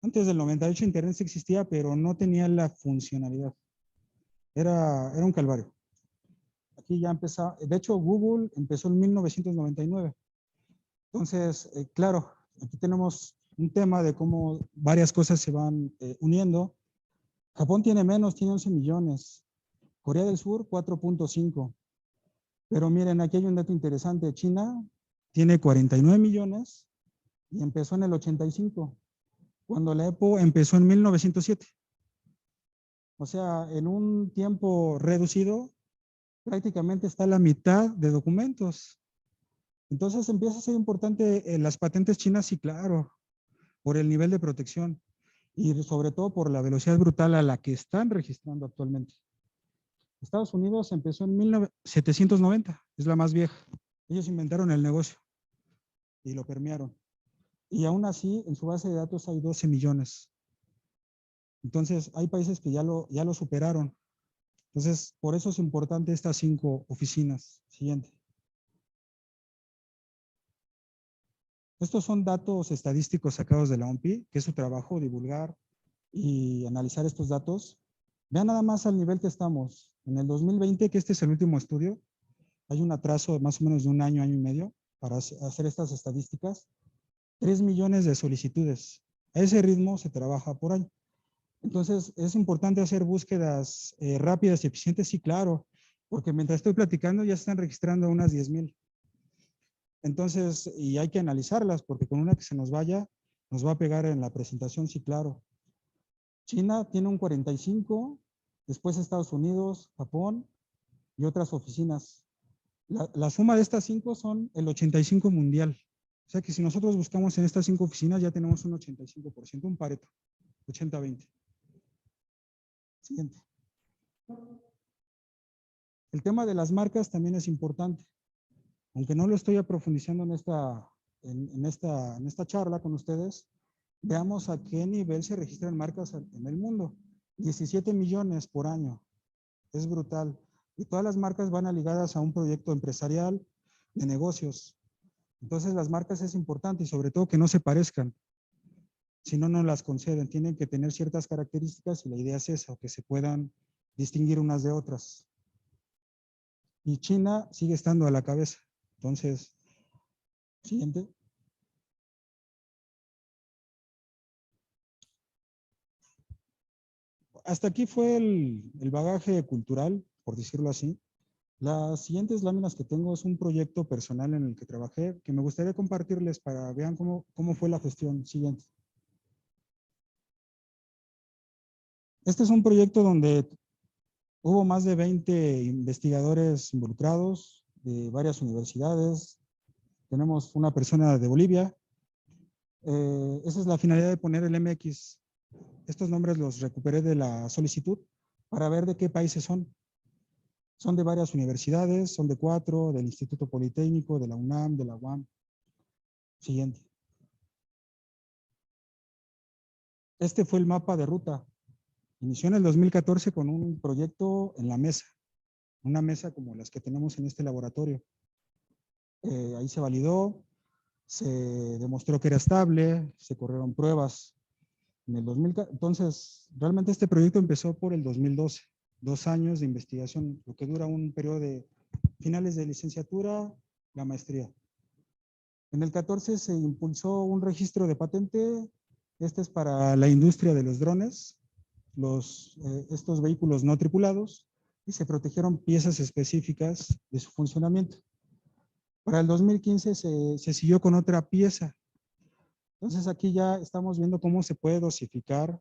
Antes del 98 Internet sí existía, pero no tenía la funcionalidad. Era un calvario. Aquí ya empezó, de hecho Google empezó en 1999. Entonces, claro, aquí tenemos un tema de cómo varias cosas se van uniendo. Japón tiene menos, tiene 11 millones. Corea del Sur, 4.5. Pero miren, aquí hay un dato interesante. China tiene 49 millones y empezó en el 85, cuando la EPO empezó en 1907. O sea, en un tiempo reducido, prácticamente está la mitad de documentos. Entonces empieza a ser importante las patentes chinas, sí, claro, por el nivel de protección y sobre todo por la velocidad brutal a la que están registrando actualmente. Estados Unidos empezó en 1790, es la más vieja. Ellos inventaron el negocio y lo permearon. Y aún así, en su base de datos hay 12 millones. Entonces, hay países que ya lo superaron. Entonces, por eso es importante estas 5 oficinas. Siguiente. Estos son datos estadísticos sacados de la OMPI, que es su trabajo, divulgar y analizar estos datos. Vean nada más al nivel que estamos. En el 2020, que este es el último estudio, hay un atraso de más o menos de un año, año y medio, para hacer estas estadísticas. 3 millones de solicitudes. A ese ritmo se trabaja por año. Entonces, es importante hacer búsquedas rápidas y eficientes, sí, claro, porque mientras estoy platicando ya están registrando unas 10,000. Entonces, y hay que analizarlas, porque con una que se nos vaya, nos va a pegar en la presentación, sí, claro. China tiene un 45, después Estados Unidos, Japón y otras oficinas. La suma de estas 5 son el 85 mundial. O sea que si nosotros buscamos en estas 5 oficinas ya tenemos un 85%, un Pareto, 80-20. Siguiente. El tema de las marcas también es importante. Aunque no lo estoy profundizando en esta charla con ustedes, veamos a qué nivel se registran marcas en el mundo. 17 millones por año. Es brutal. Y todas las marcas van ligadas a un proyecto empresarial de negocios. Entonces las marcas es importante y sobre todo que no se parezcan. Si no, no las conceden. Tienen que tener ciertas características y la idea es esa, que se puedan distinguir unas de otras. Y China sigue estando a la cabeza. Entonces, siguiente. Hasta aquí fue el bagaje cultural, por decirlo así. Las siguientes láminas que tengo es un proyecto personal en el que trabajé, que me gustaría compartirles para que vean cómo fue la gestión. Siguiente. Este es un proyecto donde hubo más de 20 investigadores involucrados de varias universidades. Tenemos una persona de Bolivia. Esa es la finalidad de poner el MX. Estos nombres los recuperé de la solicitud para ver de qué países son. Son de varias universidades, son de 4, del Instituto Politécnico, de la UNAM, de la UAM. Siguiente. Este fue el mapa de ruta. Inició en el 2014 con un proyecto en la mesa, una mesa como las que tenemos en este laboratorio. Ahí se validó, se demostró que era estable, se corrieron pruebas en el 2000. Entonces, realmente este proyecto empezó por el 2012, 2 años de investigación, lo que dura un periodo de finales de licenciatura, la maestría. En el 14 se impulsó un registro de patente. Este es para la industria de los drones, estos vehículos no tripulados, y se protegieron piezas específicas de su funcionamiento. Para el 2015 se siguió con otra pieza. Entonces aquí ya estamos viendo cómo se puede dosificar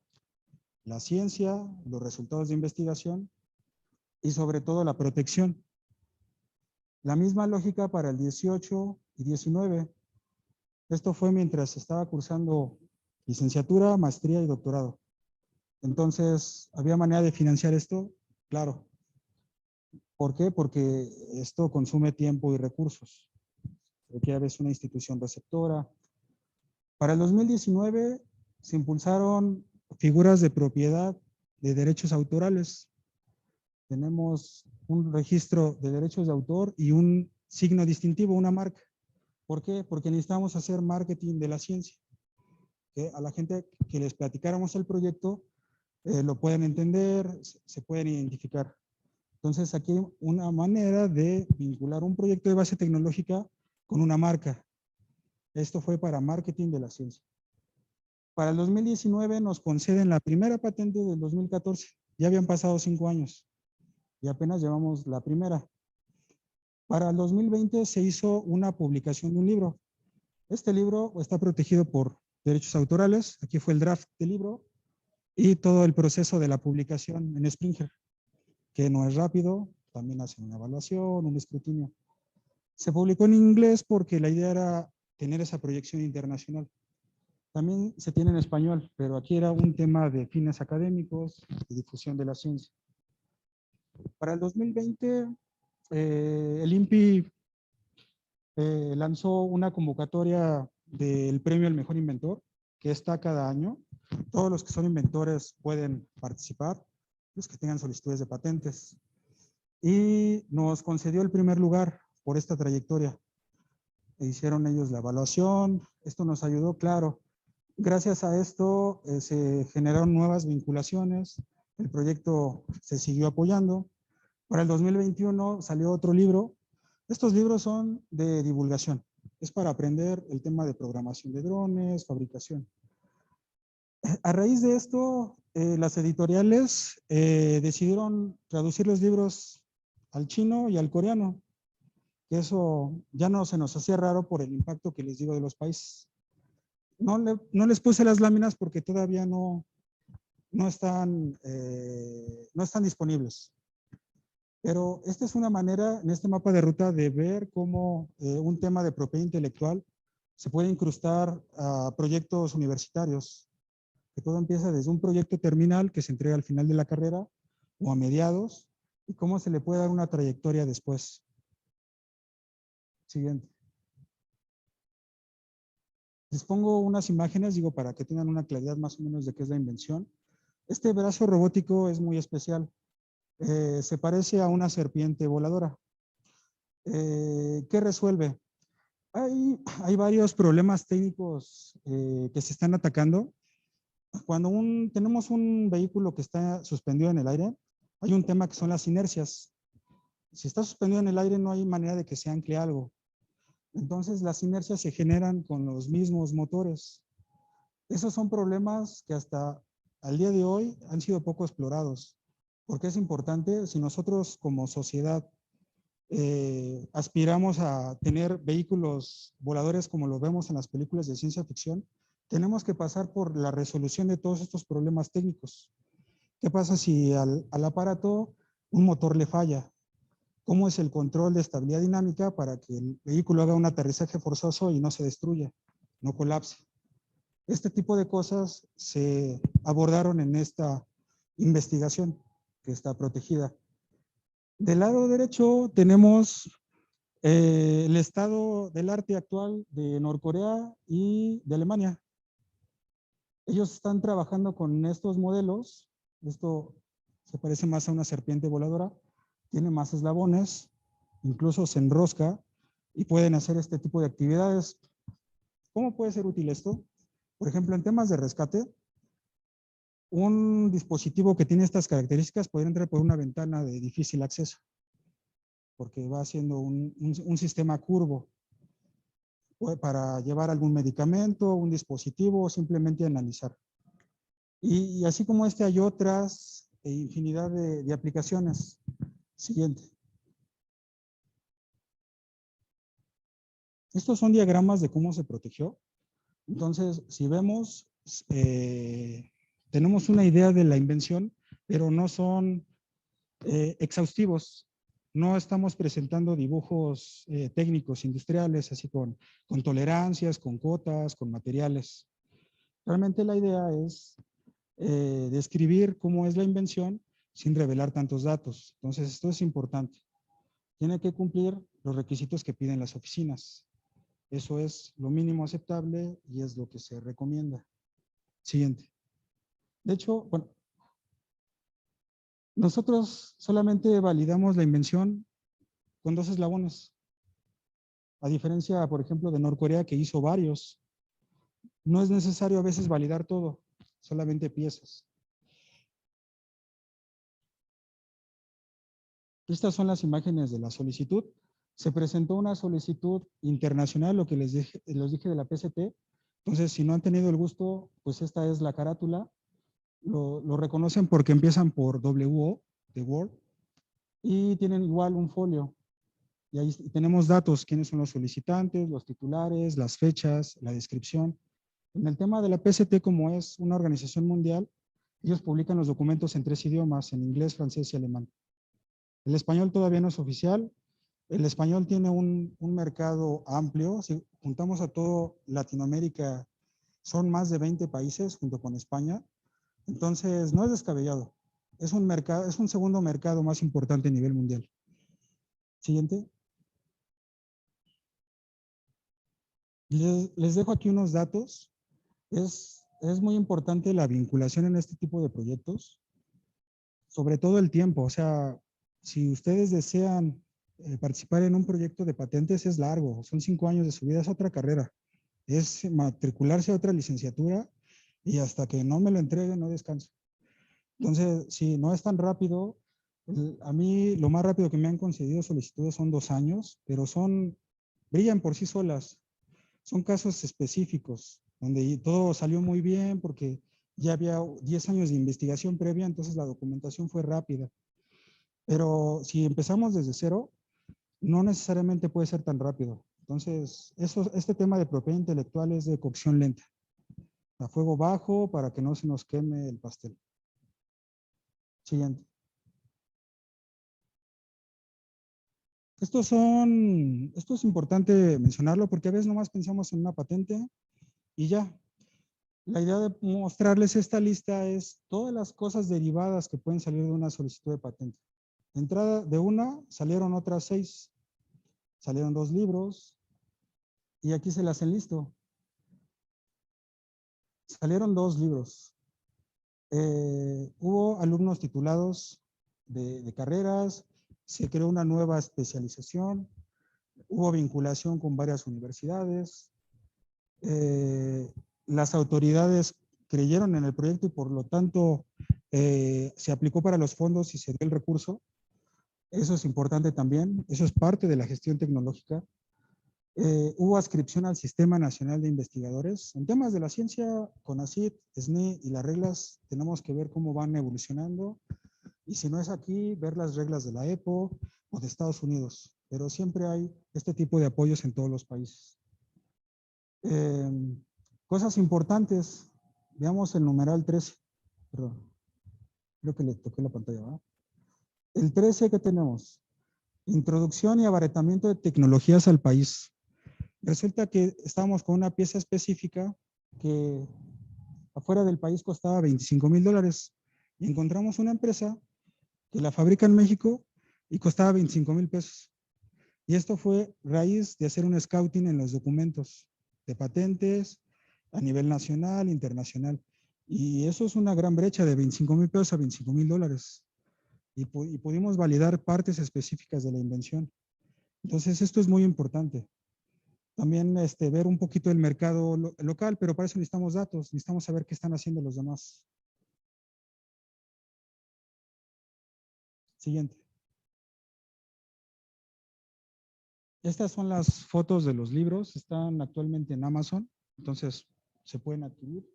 la ciencia, los resultados de investigación y sobre todo la protección. La misma lógica para el 18 y 19. Esto fue mientras estaba cursando licenciatura, maestría y doctorado. Entonces, ¿había manera de financiar esto? Claro. ¿Por qué? Porque esto consume tiempo y recursos. Requiere a veces una institución receptora. Para el 2019 se impulsaron figuras de propiedad de derechos autorales. Tenemos un registro de derechos de autor y un signo distintivo, una marca. ¿Por qué? Porque necesitamos hacer marketing de la ciencia. Que a la gente que les platicáramos el proyecto lo pueden entender, se pueden identificar. Entonces, aquí hay una manera de vincular un proyecto de base tecnológica con una marca. Esto fue para marketing de la ciencia. Para el 2019 nos conceden la primera patente del 2014. Ya habían pasado 5 años y apenas llevamos la primera. Para el 2020 se hizo una publicación de un libro. Este libro está protegido por derechos autorales. Aquí fue el draft del libro y todo el proceso de la publicación en Springer, que no es rápido, también hacen una evaluación, un escrutinio. Se publicó en inglés porque la idea era tener esa proyección internacional. También se tiene en español, pero aquí era un tema de fines académicos y difusión de la ciencia. Para el 2020, el INPI lanzó una convocatoria del premio al mejor inventor, que está cada año. Todos los que son inventores pueden participar, los que tengan solicitudes de patentes. Y nos concedió el primer lugar por esta trayectoria. Hicieron ellos la evaluación, esto nos ayudó, claro. Gracias a esto se generaron nuevas vinculaciones, el proyecto se siguió apoyando. Para el 2021 salió otro libro. Estos libros son de divulgación, es para aprender el tema de programación de drones, fabricación. A raíz de esto, las editoriales decidieron traducir los libros al chino y al coreano, que eso ya no se nos hacía raro por el impacto que les digo de los países. No les puse las láminas porque todavía no están disponibles. Pero esta es una manera, en este mapa de ruta, de ver cómo un tema de propiedad intelectual se puede incrustar a proyectos universitarios, que todo empieza desde un proyecto terminal que se entrega al final de la carrera o a mediados, y cómo se le puede dar una trayectoria después. Siguiente. Les pongo unas imágenes, digo, para que tengan una claridad más o menos de qué es la invención. Este brazo robótico es muy especial. Se parece a una serpiente voladora. ¿Qué resuelve? Hay varios problemas técnicos que se están atacando. Cuando tenemos un vehículo que está suspendido en el aire, hay un tema que son las inercias. Si está suspendido en el aire, no hay manera de que se ancle algo. Entonces, las inercias se generan con los mismos motores. Esos son problemas que hasta al día de hoy han sido poco explorados. Porque es importante, si nosotros como sociedad aspiramos a tener vehículos voladores como lo vemos en las películas de ciencia ficción, tenemos que pasar por la resolución de todos estos problemas técnicos. ¿Qué pasa si al aparato un motor le falla? ¿Cómo es el control de estabilidad dinámica para que el vehículo haga un aterrizaje forzoso y no se destruya, no colapse? Este tipo de cosas se abordaron en esta investigación que está protegida. Del lado derecho tenemos el estado del arte actual de Norcorea y de Alemania. Ellos están trabajando con estos modelos. Esto se parece más a una serpiente voladora. Tiene más eslabones, incluso se enrosca. y pueden hacer este tipo de actividades. ¿Cómo puede ser útil esto? Por ejemplo, en temas de rescate, un dispositivo que tiene estas características puede entrar por una ventana de difícil acceso, porque va haciendo un sistema curvo para llevar algún medicamento, un dispositivo o simplemente analizar. Y así como este hay otras infinidad de aplicaciones. Siguiente. Estos son diagramas de cómo se protegió. Entonces, si vemos, tenemos una idea de la invención, pero no son exhaustivos. No estamos presentando dibujos técnicos, industriales, así con tolerancias, con cotas, con materiales. Realmente la idea es describir cómo es la invención sin revelar tantos datos. Entonces, esto es importante. Tiene que cumplir los requisitos que piden las oficinas. Eso es lo mínimo aceptable y es lo que se recomienda. Siguiente. De hecho, bueno, nosotros solamente validamos la invención con 2 eslabones. A diferencia, por ejemplo, de Norcorea, que hizo varios. No es necesario a veces validar todo, solamente piezas. Estas son las imágenes de la solicitud. Se presentó una solicitud internacional, lo que les dije de la PCT. Entonces, si no han tenido el gusto, pues esta es la carátula. Lo reconocen porque empiezan por WO, de Word, y tienen igual un folio. Y ahí tenemos datos, quiénes son los solicitantes, los titulares, las fechas, la descripción. En el tema de la PCT, como es una organización mundial, ellos publican los documentos en 3 idiomas, en inglés, francés y alemán. El español todavía no es oficial. El español tiene un mercado amplio. Si juntamos a todo Latinoamérica, son más de 20 países junto con España. Entonces, no es descabellado. Es un mercado, es un segundo mercado más importante a nivel mundial. Siguiente. Les dejo aquí unos datos. Es muy importante la vinculación en este tipo de proyectos, sobre todo el tiempo. O sea, si ustedes desean participar en un proyecto de patentes, es largo, son 5 años de su vida, es otra carrera. Es matricularse a otra licenciatura y hasta que no me lo entreguen, no descanso. Entonces, si no es tan rápido, a mí lo más rápido que me han concedido solicitudes son 2 años, pero brillan por sí solas. Son casos específicos, donde todo salió muy bien porque ya había 10 años de investigación previa, entonces la documentación fue rápida. Pero si empezamos desde cero, no necesariamente puede ser tan rápido. Entonces, este tema de propiedad intelectual es de cocción lenta, a fuego bajo para que no se nos queme el pastel. Siguiente. Esto es importante mencionarlo porque a veces nomás pensamos en una patente y ya. La idea de mostrarles esta lista es todas las cosas derivadas que pueden salir de una solicitud de patente. De entrada de una salieron otras 6. Salieron 2 libros y aquí se las enlisto. Salieron 2 libros. Hubo alumnos titulados de carreras, se creó una nueva especialización, hubo vinculación con varias universidades, las autoridades creyeron en el proyecto y por lo tanto se aplicó para los fondos y se dio el recurso. Eso es importante también, eso es parte de la gestión tecnológica. Hubo adscripción al Sistema Nacional de Investigadores. En temas de la ciencia, CONACYT, SNI y las reglas, tenemos que ver cómo van evolucionando. Y si no es aquí, ver las reglas de la EPO o de Estados Unidos. Pero siempre hay este tipo de apoyos en todos los países. Cosas importantes. Veamos el numeral 13. Perdón. Creo que le toqué la pantalla, ¿verdad? El 13 que tenemos. Introducción y abaratamiento de tecnologías al país. Resulta que estábamos con una pieza específica que afuera del país costaba $25,000 y encontramos una empresa que la fabrica en México y costaba 25,000 pesos. Y esto fue raíz de hacer un scouting en los documentos de patentes a nivel nacional, internacional. Y eso es una gran brecha de 25,000 pesos a $25,000. Y pudimos validar partes específicas de la invención. Entonces, esto es muy importante. También ver un poquito el mercado local, pero para eso necesitamos datos, necesitamos saber qué están haciendo los demás. Siguiente. Estas son las fotos de los libros, están actualmente en Amazon, entonces se pueden adquirir.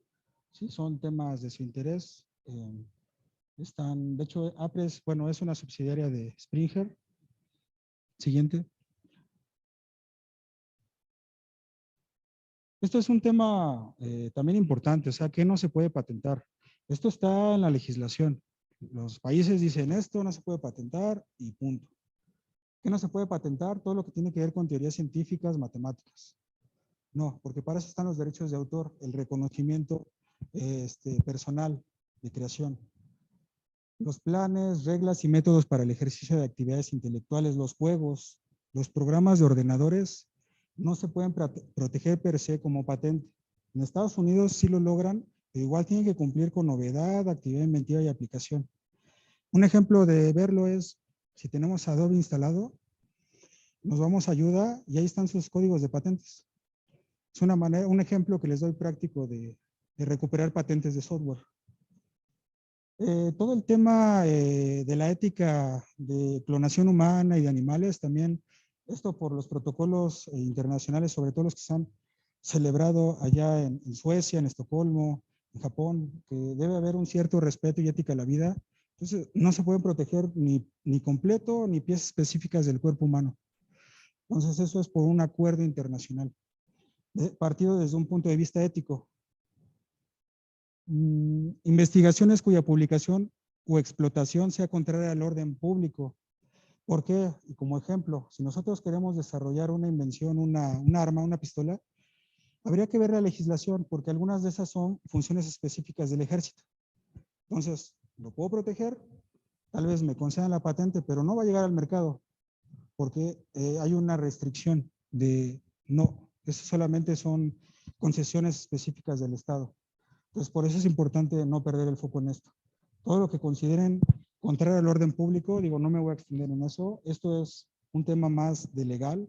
Sí, son temas de su interés. De hecho, Apres, bueno, es una subsidiaria de Springer. Siguiente. Esto es un tema también importante, o sea, ¿qué no se puede patentar? Esto está en la legislación. Los países dicen esto no se puede patentar y punto. ¿Qué no se puede patentar? Todo lo que tiene que ver con teorías científicas, matemáticas. No, porque para eso están los derechos de autor, el reconocimiento personal de creación. Los planes, reglas y métodos para el ejercicio de actividades intelectuales, los juegos, los programas de ordenadores, no se pueden proteger per se como patente. En Estados Unidos sí lo logran, pero igual tienen que cumplir con novedad, actividad inventiva y aplicación. Un ejemplo de verlo es, si tenemos Adobe instalado, nos vamos a ayuda y ahí están sus códigos de patentes. Es una manera, un ejemplo que les doy práctico de recuperar patentes de software. Todo el tema de la ética de clonación humana y de animales, también esto por los protocolos internacionales, sobre todo los que se han celebrado allá en Suecia, en Estocolmo, en Japón, que debe haber un cierto respeto y ética a la vida. Entonces, no se pueden proteger ni completo ni piezas específicas del cuerpo humano. Entonces, eso es por un acuerdo internacional, partido desde un punto de vista ético. Investigaciones cuya publicación o explotación sea contraria al orden público. ¿Por qué? Y como ejemplo, si nosotros queremos desarrollar una invención, un arma, una pistola, habría que ver la legislación, porque algunas de esas son funciones específicas del ejército. Entonces, lo puedo proteger, tal vez me concedan la patente, pero no va a llegar al mercado, porque hay una restricción de no, eso solamente son concesiones específicas del Estado. Entonces, por eso es importante no perder el foco en esto. Todo lo que consideren contrario al orden público, digo, no me voy a extender en eso. Esto es un tema más de legal,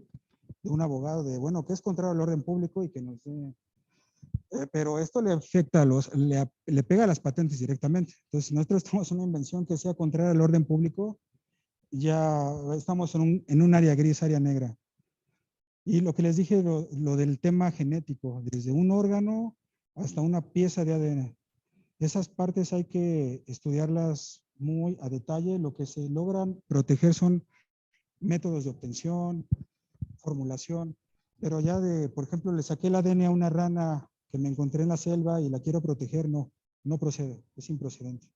de un abogado, de, bueno, que es contrario al orden público y que nos dé... pero esto le afecta a le pega a las patentes directamente. Entonces, si nosotros tenemos una invención que sea contraria al orden público, ya estamos en un área gris, área negra. Y lo que les dije, lo del tema genético, desde un órgano hasta una pieza de ADN. Esas partes hay que estudiarlas muy a detalle. Lo que se logran proteger son métodos de obtención, formulación, pero ya por ejemplo, le saqué el ADN a una rana que me encontré en la selva y la quiero proteger, no procede, es improcedente.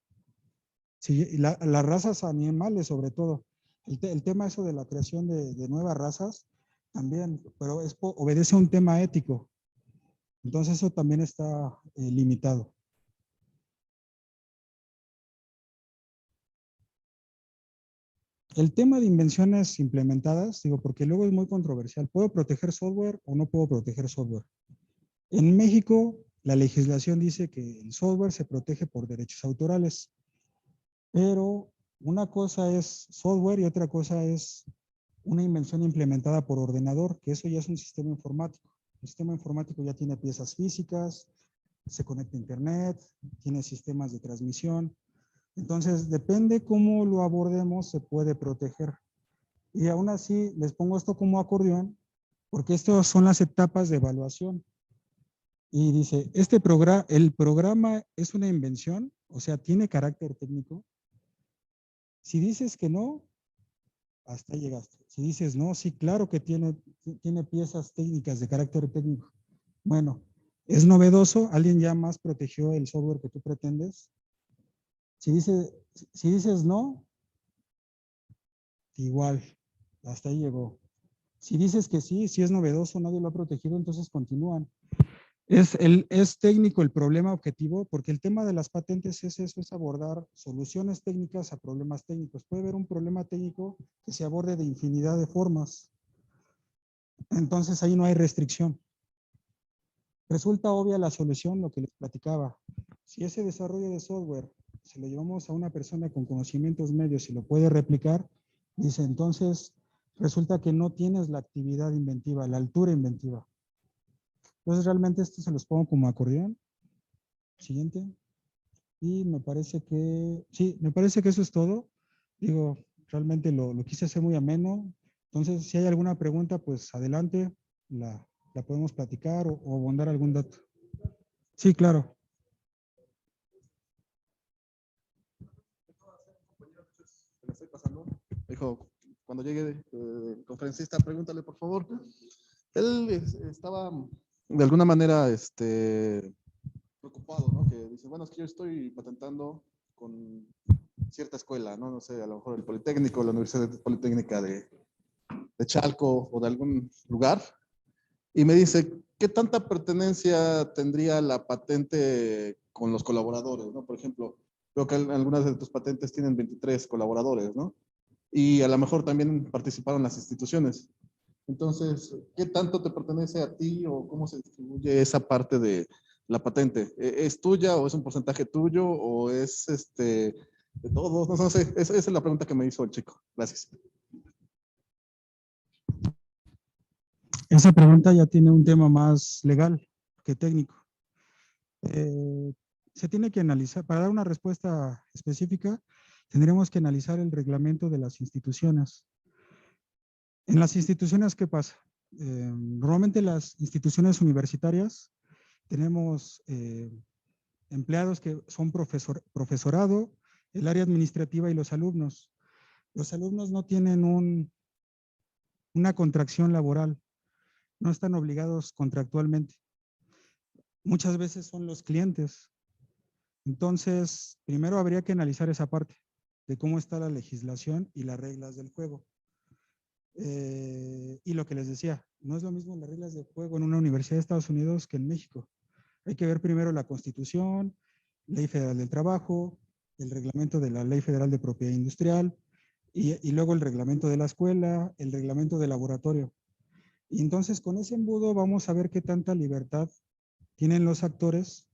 Sí, las razas animales sobre todo. El tema eso de la creación de nuevas razas también, pero obedece a un tema ético. Entonces eso también está limitado. El tema de invenciones implementadas, digo, porque luego es muy controversial. ¿Puedo proteger software o no puedo proteger software? En México, la legislación dice que el software se protege por derechos autorales, pero una cosa es software y otra cosa es una invención implementada por ordenador, que eso ya es un sistema informático. El sistema informático ya tiene piezas físicas, se conecta a internet, tiene sistemas de transmisión. Entonces, depende cómo lo abordemos, se puede proteger. Y aún así, les pongo esto como acordeón, porque estas son las etapas de evaluación. Y dice, el programa es una invención, o sea, tiene carácter técnico. Si dices que no, hasta ahí llegaste. Si dices no, sí, claro que tiene piezas técnicas de carácter técnico. Bueno, ¿es novedoso? ¿Alguien ya más protegió el software que tú pretendes? Si dices no, igual, hasta ahí llegó. Si dices que sí, si es novedoso, nadie lo ha protegido, entonces continúan. Es técnico el problema objetivo, porque el tema de las patentes es eso, es abordar soluciones técnicas a problemas técnicos. Puede haber un problema técnico que se aborde de infinidad de formas. Entonces ahí no hay restricción. Resulta obvia la solución, lo que les platicaba. Si ese desarrollo de software se lo llevamos a una persona con conocimientos medios y lo puede replicar, dice entonces resulta que no tienes la actividad inventiva, la altura inventiva. Entonces realmente esto se los pongo como acordeón. Siguiente. Y me parece que, sí, me parece que eso es todo. Digo, realmente lo quise hacer muy ameno. Entonces, si hay alguna pregunta, pues adelante, la podemos platicar o abundar algún dato. Sí, claro. Se me estoy pasando. Dijo, cuando llegue el conferencista, pregúntale, por favor. Él estaba de alguna manera preocupado, ¿no? Que dice, bueno, es que yo estoy patentando con cierta escuela, ¿no? No sé, a lo mejor el Politécnico, la Universidad Politécnica de Chalco o de algún lugar. Y me dice, ¿qué tanta pertenencia tendría la patente con los colaboradores, ¿no? Por ejemplo, veo que algunas de tus patentes tienen 23 colaboradores, ¿no? Y a lo mejor también participaron las instituciones. Entonces, ¿qué tanto te pertenece a ti o cómo se distribuye esa parte de la patente? ¿Es tuya o es un porcentaje tuyo o es de todos? No, no sé, esa es la pregunta que me hizo el chico. Gracias. Esa pregunta ya tiene un tema más legal que técnico. Se tiene que analizar, para dar una respuesta específica, tendremos que analizar el reglamento de las instituciones. En las instituciones, ¿qué pasa? Normalmente las instituciones universitarias tenemos empleados que son profesorado, el área administrativa y los alumnos. Los alumnos no tienen una contracción laboral, no están obligados contractualmente. Muchas veces son los clientes. Entonces, primero habría que analizar esa parte de cómo está la legislación y las reglas del juego. Y lo que les decía, no es lo mismo las reglas del juego en una universidad de Estados Unidos que en México. Hay que ver primero la Constitución, Ley Federal del Trabajo, el reglamento de la Ley Federal de Propiedad Industrial y luego el reglamento de la escuela, el reglamento del laboratorio. Y entonces con ese embudo vamos a ver qué tanta libertad tienen los actores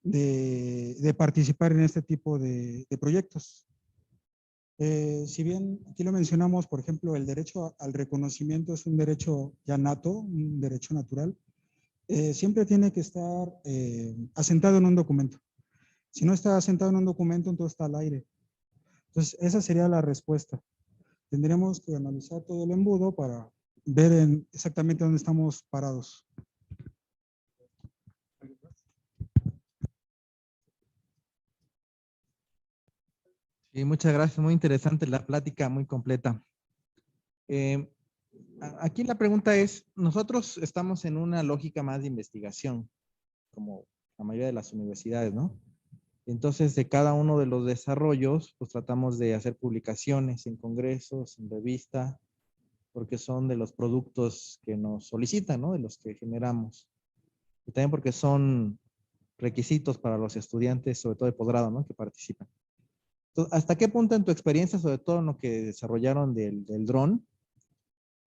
de participar en este tipo de proyectos. Si bien aquí lo mencionamos, por ejemplo, el derecho al reconocimiento es un derecho ya nato, un derecho natural, siempre tiene que estar asentado en un documento. Si no está asentado en un documento, entonces está al aire. Entonces, esa sería la respuesta. Tendríamos que analizar todo el embudo para ver exactamente dónde estamos parados. Sí, muchas gracias, muy interesante la plática, muy completa. Aquí la pregunta es, nosotros estamos en una lógica más de investigación, como la mayoría de las universidades, ¿no? Entonces, de cada uno de los desarrollos, pues tratamos de hacer publicaciones en congresos, en revista, porque son de los productos que nos solicitan, ¿no? De los que generamos. Y también porque son requisitos para los estudiantes, sobre todo de posgrado, ¿no? Que participan. Entonces, ¿hasta qué punto en tu experiencia, sobre todo en lo que desarrollaron del dron,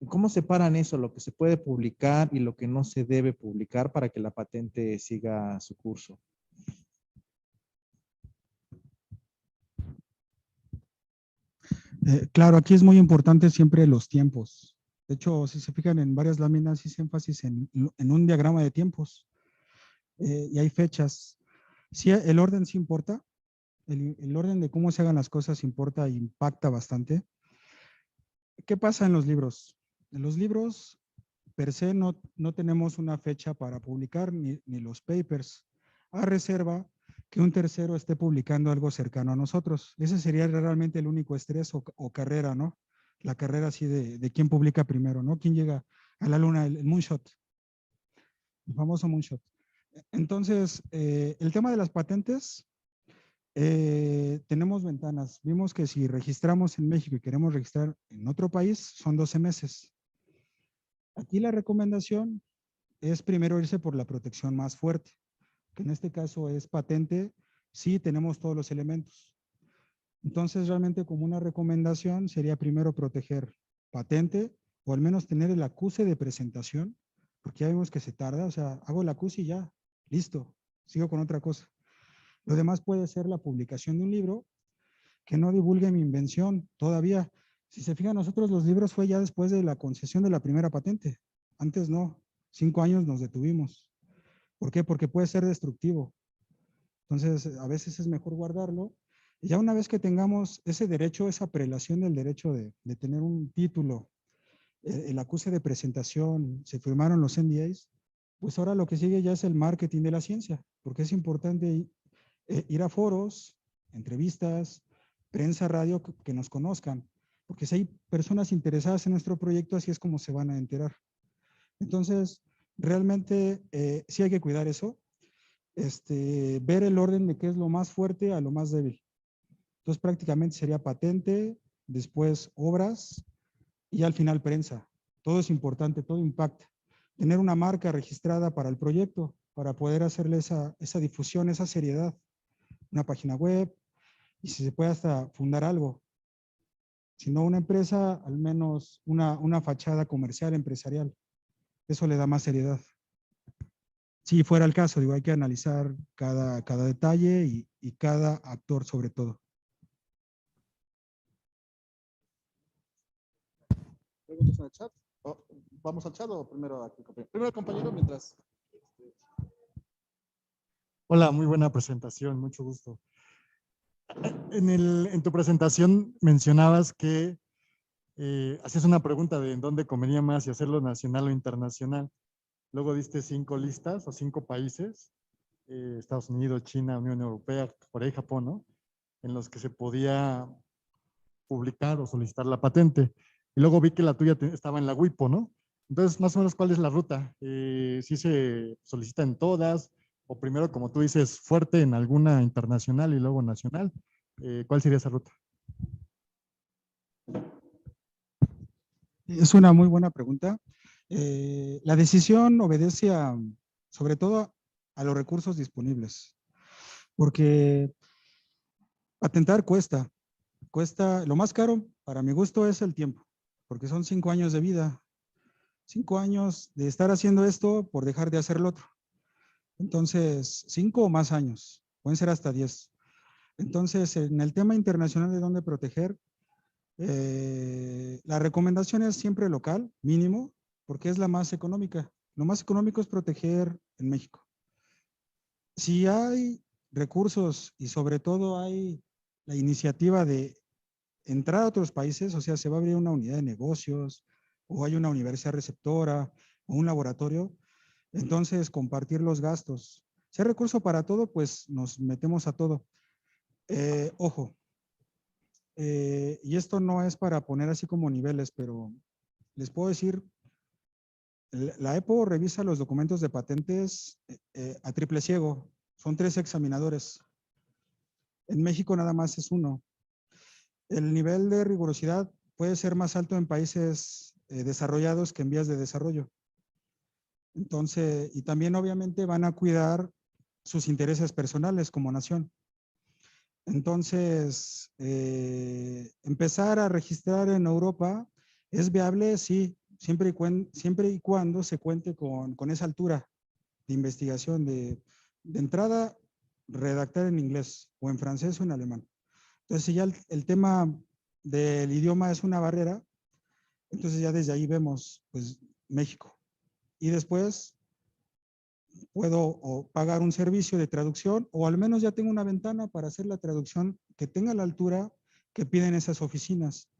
cómo separan eso, lo que se puede publicar y lo que no se debe publicar para que la patente siga su curso? Claro, aquí es muy importante siempre los tiempos. De hecho, si se fijan en varias láminas, hice énfasis en un diagrama de tiempos y hay fechas. Sí, el orden sí importa, el orden de cómo se hagan las cosas importa e impacta bastante. ¿Qué pasa en los libros? En los libros, per se, no tenemos una fecha para publicar ni los papers, a reserva que un tercero esté publicando algo cercano a nosotros. Ese sería realmente el único estrés o carrera, ¿no? La carrera así de quién publica primero, ¿no? ¿Quién llega a la luna? El moonshot, el famoso moonshot. Entonces, el tema de las patentes, tenemos ventanas. Vimos que si registramos en México y queremos registrar en otro país, son 12 meses. Aquí la recomendación es primero irse por la protección más fuerte, que en este caso es patente, sí tenemos todos los elementos. Entonces, realmente como una recomendación sería primero proteger patente o al menos tener el acuse de presentación, porque ya vemos que se tarda, o sea, hago el acuse y ya, listo, sigo con otra cosa. Lo demás puede ser la publicación de un libro que no divulgue mi invención todavía. Si se fijan, nosotros los libros fue ya después de la concesión de la primera patente. Antes no, 5 años nos detuvimos. ¿Por qué? Porque puede ser destructivo. Entonces, a veces es mejor guardarlo. Y ya una vez que tengamos ese derecho, esa prelación del derecho de tener un título, el acuse de presentación, se firmaron los NDAs, pues ahora lo que sigue ya es el marketing de la ciencia, porque es importante ir a foros, entrevistas, prensa, radio, que nos conozcan, porque si hay personas interesadas en nuestro proyecto, así es como se van a enterar. Entonces, realmente sí hay que cuidar eso, ver el orden de qué es lo más fuerte a lo más débil. Entonces, prácticamente sería patente, después obras y al final prensa. Todo es importante, todo impacta. Tener una marca registrada para el proyecto, para poder hacerle esa difusión, esa seriedad. Una página web y si se puede hasta fundar algo. Si no una empresa, al menos una fachada comercial, empresarial. Eso le da más seriedad. Si fuera el caso, digo, hay que analizar cada detalle y cada actor sobre todo. ¿Preguntas en el chat? ¿Vamos al chat o primero aquí? Primero compañero, mientras... Hola, muy buena presentación, mucho gusto. En tu presentación mencionabas que hacías una pregunta de en dónde convenía más, si hacerlo nacional o internacional. Luego diste 5 listas o 5 países, Estados Unidos, China, Unión Europea, Corea y Japón, ¿no? En los que se podía publicar o solicitar la patente. Y luego vi que la tuya estaba en la WIPO, ¿no? Entonces, más o menos, ¿cuál es la ruta? ¿Sí se solicita en todas? O primero, como tú dices, fuerte en alguna internacional y luego nacional. ¿Cuál sería esa ruta? Es una muy buena pregunta. La decisión obedece sobre todo a los recursos disponibles, porque patentar cuesta, lo más caro para mi gusto es el tiempo, porque son 5 años de vida, 5 años de estar haciendo esto por dejar de hacer lo otro. Entonces, 5 o más años, pueden ser hasta 10. Entonces, en el tema internacional de dónde proteger, la recomendación es siempre local, mínimo, porque es la más económica. Lo más económico es proteger en México. Si hay recursos y sobre todo hay la iniciativa de entrar a otros países, o sea, se va a abrir una unidad de negocios o hay una universidad receptora o un laboratorio, entonces compartir los gastos. Si hay recurso para todo, pues nos metemos a todo. Ojo, y esto no es para poner así como niveles, pero les puedo decir, la EPO revisa los documentos de patentes a triple ciego. Son 3 examinadores. En México nada más es 1. El nivel de rigurosidad puede ser más alto en países desarrollados que en vías de desarrollo. Entonces, y también obviamente van a cuidar sus intereses personales como nación. Entonces, empezar a registrar en Europa es viable, sí, siempre y cuando se cuente con esa altura de investigación de entrada, redactar en inglés o en francés o en alemán. Entonces, si ya el tema del idioma es una barrera, entonces ya desde ahí vemos, pues, México. Y después puedo o pagar un servicio de traducción o al menos ya tengo una ventana para hacer la traducción que tenga la altura que piden esas oficinas.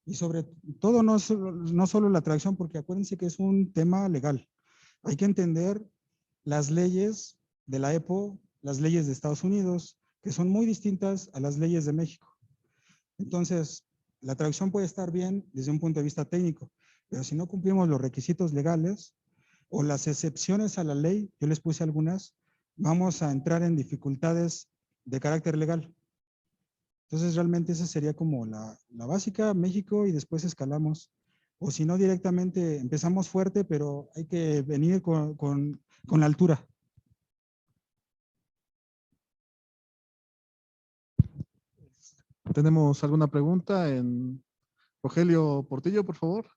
Y sobre todo no solo la traducción, porque acuérdense que es un tema legal. Hay que entender las leyes de la EPO, las leyes de Estados Unidos, que son muy distintas a las leyes de México. Entonces, la traducción puede estar bien desde un punto de vista técnico, pero si no cumplimos los requisitos legales o las excepciones a la ley, yo les puse algunas, vamos a entrar en dificultades de carácter legal. Entonces, realmente esa sería como la básica, México, y después escalamos. O si no, directamente empezamos fuerte, pero hay que venir con la altura. ¿Tenemos alguna pregunta en Rogelio Portillo, por favor?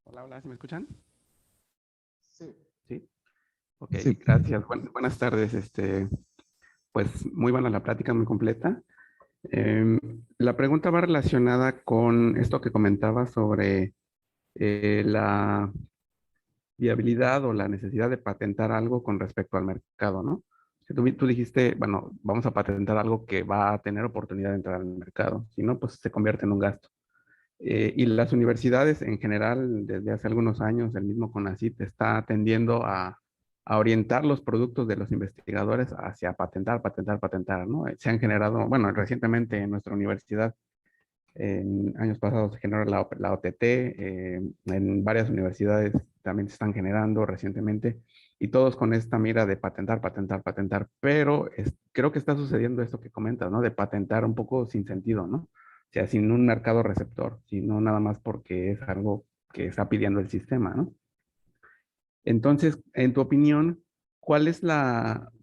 Hola, hola, ¿sí me escuchan? Sí. Sí. Ok, Sí. gracias. Buenas tardes. Pues muy buena la plática, muy completa. La pregunta va relacionada con esto que comentaba sobre la viabilidad o la necesidad de patentar algo con respecto al mercado, ¿no? Que tú dijiste, bueno, vamos a patentar algo que va a tener oportunidad de entrar al mercado, si no, pues se convierte en un gasto. Y las universidades en general, desde hace algunos años, el mismo CONACYT está tendiendo a orientar los productos de los investigadores hacia patentar, patentar, patentar, ¿no? Se han generado, bueno, recientemente en nuestra universidad, en años pasados se generó la OTT, en varias universidades también se están generando recientemente, y todos con esta mira de patentar, patentar, patentar, pero creo que está sucediendo esto que comentas, ¿no? De patentar un poco sin sentido, ¿no? O sea, sin un mercado receptor, sino nada más porque es algo que está pidiendo el sistema, ¿no? Entonces, en tu opinión, ¿cuál es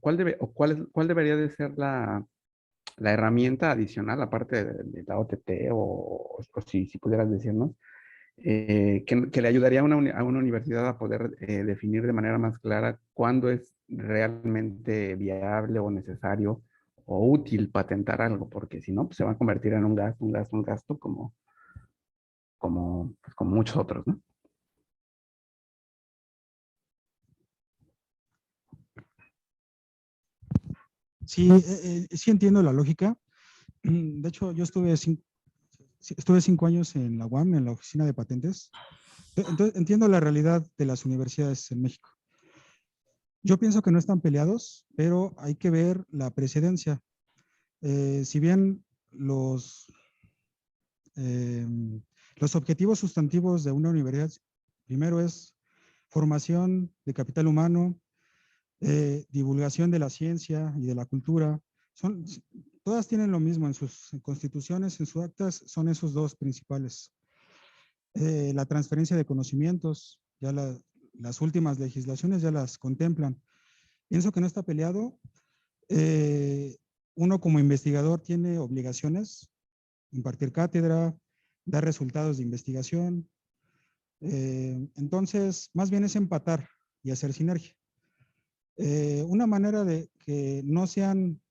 cuál debería de ser la herramienta adicional, aparte de la OTT, o si pudieras decirnos, que le ayudaría a a una universidad a poder definir de manera más clara cuándo es realmente viable o necesario o útil patentar algo, porque si no, pues se va a convertir en un gasto, un gasto, un gasto, pues, como muchos otros, ¿no? Sí, sí entiendo la lógica. De hecho, yo estuve 5 años en la UAM, en la oficina de patentes. Entonces, entiendo la realidad de las universidades en México. Yo pienso que no están peleados, pero hay que ver la precedencia. Si bien eh, los objetivos sustantivos de una universidad, primero es formación de capital humano, divulgación de la ciencia y de la cultura, todas tienen lo mismo en sus constituciones, en sus actas, son esos dos principales. La transferencia de conocimientos, las últimas legislaciones ya las contemplan. Pienso que no está peleado. Eh, Uno como investigador tiene obligaciones, impartir cátedra, dar resultados de investigación. Entonces, más bien es empatar y hacer sinergia. Una manera de que no sean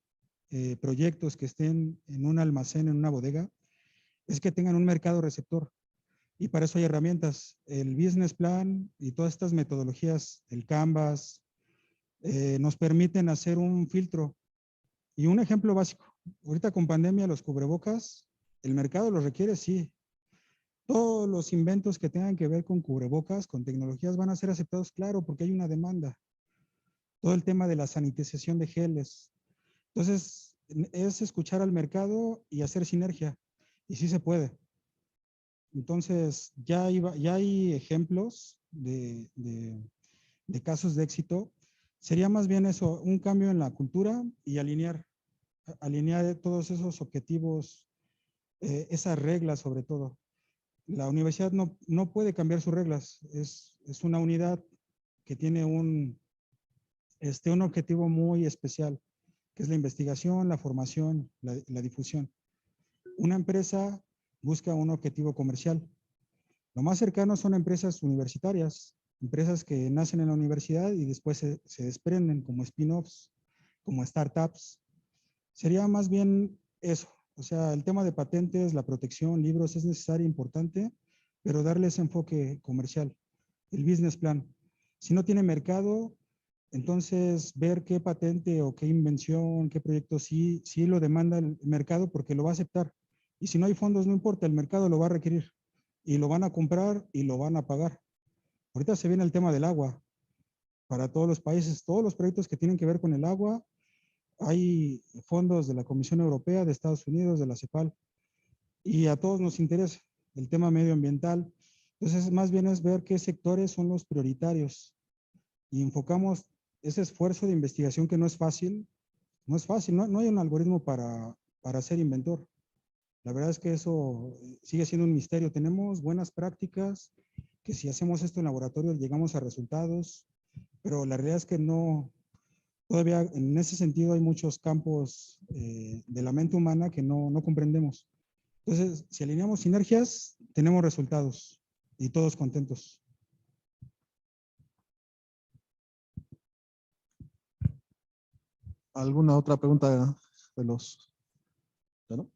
proyectos que estén en un almacén, en una bodega, es que tengan un mercado receptor. Y para eso hay herramientas. El business plan y todas estas metodologías, el Canvas, nos permiten hacer un filtro. Y un ejemplo básico, ahorita con pandemia, los cubrebocas, el mercado los requiere, sí. Todos los inventos que tengan que ver con cubrebocas, con tecnologías, van a ser aceptados, claro, porque hay una demanda. Todo el tema de la sanitización de geles. Entonces, es escuchar al mercado y hacer sinergia. Y sí se puede. Entonces, ya hay ejemplos de casos de éxito. Sería más bien eso, un cambio en la cultura y alinear todos esos objetivos, esas reglas sobre todo. La universidad no puede cambiar sus reglas. Es una unidad que tiene un objetivo muy especial, que es la investigación, la formación, la difusión. Una empresa busca un objetivo comercial. Lo más cercano son empresas universitarias, empresas que nacen en la universidad y después se desprenden como spin-offs, como startups. Sería más bien eso. O sea, el tema de patentes, la protección, libros es necesario, importante, pero darle ese enfoque comercial, el business plan. Si no tiene mercado, entonces ver qué patente o qué invención, qué proyecto sí lo demanda el mercado porque lo va a aceptar. Y si no hay fondos, no importa, el mercado lo va a requerir y lo van a comprar y lo van a pagar. Ahorita se viene el tema del agua para todos los países, todos los proyectos que tienen que ver con el agua. Hay fondos de la Comisión Europea, de Estados Unidos, de la CEPAL, y a todos nos interesa el tema medioambiental. Entonces, más bien es ver qué sectores son los prioritarios y enfocamos ese esfuerzo de investigación que no es fácil. No es fácil, no hay un algoritmo para ser inventor. La verdad es que eso sigue siendo un misterio. Tenemos buenas prácticas, que si hacemos esto en laboratorio llegamos a resultados, pero la realidad es que no, todavía en ese sentido hay muchos campos de la mente humana que no comprendemos. Entonces, si alineamos sinergias, tenemos resultados y todos contentos. ¿Alguna otra pregunta de los Bueno,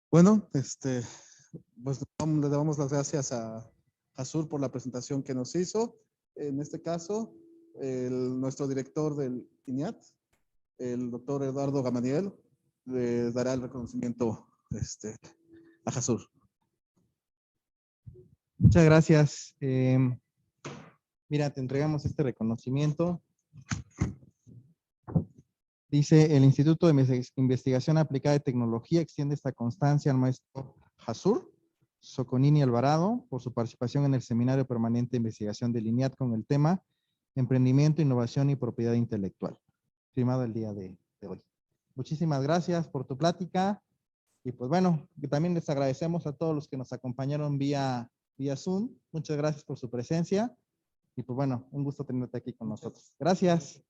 bueno, pues le damos las gracias a Jasur por la presentación que nos hizo. En este caso, nuestro director del INIAT, el doctor Eduardo Gamadiel, le dará el reconocimiento a Jasur. Muchas gracias. Mira, te entregamos este reconocimiento. Dice, el Instituto de Investigación Aplicada de Tecnología extiende esta constancia al maestro Jasur Soconini Alvarado por su participación en el Seminario Permanente de Investigación del INIAT con el tema Emprendimiento, Innovación y Propiedad Intelectual, firmado el día de hoy. Muchísimas gracias por tu plática y pues bueno, también les agradecemos a todos los que nos acompañaron vía Zoom. Muchas gracias por su presencia y pues bueno, un gusto tenerte aquí con nosotros. Gracias.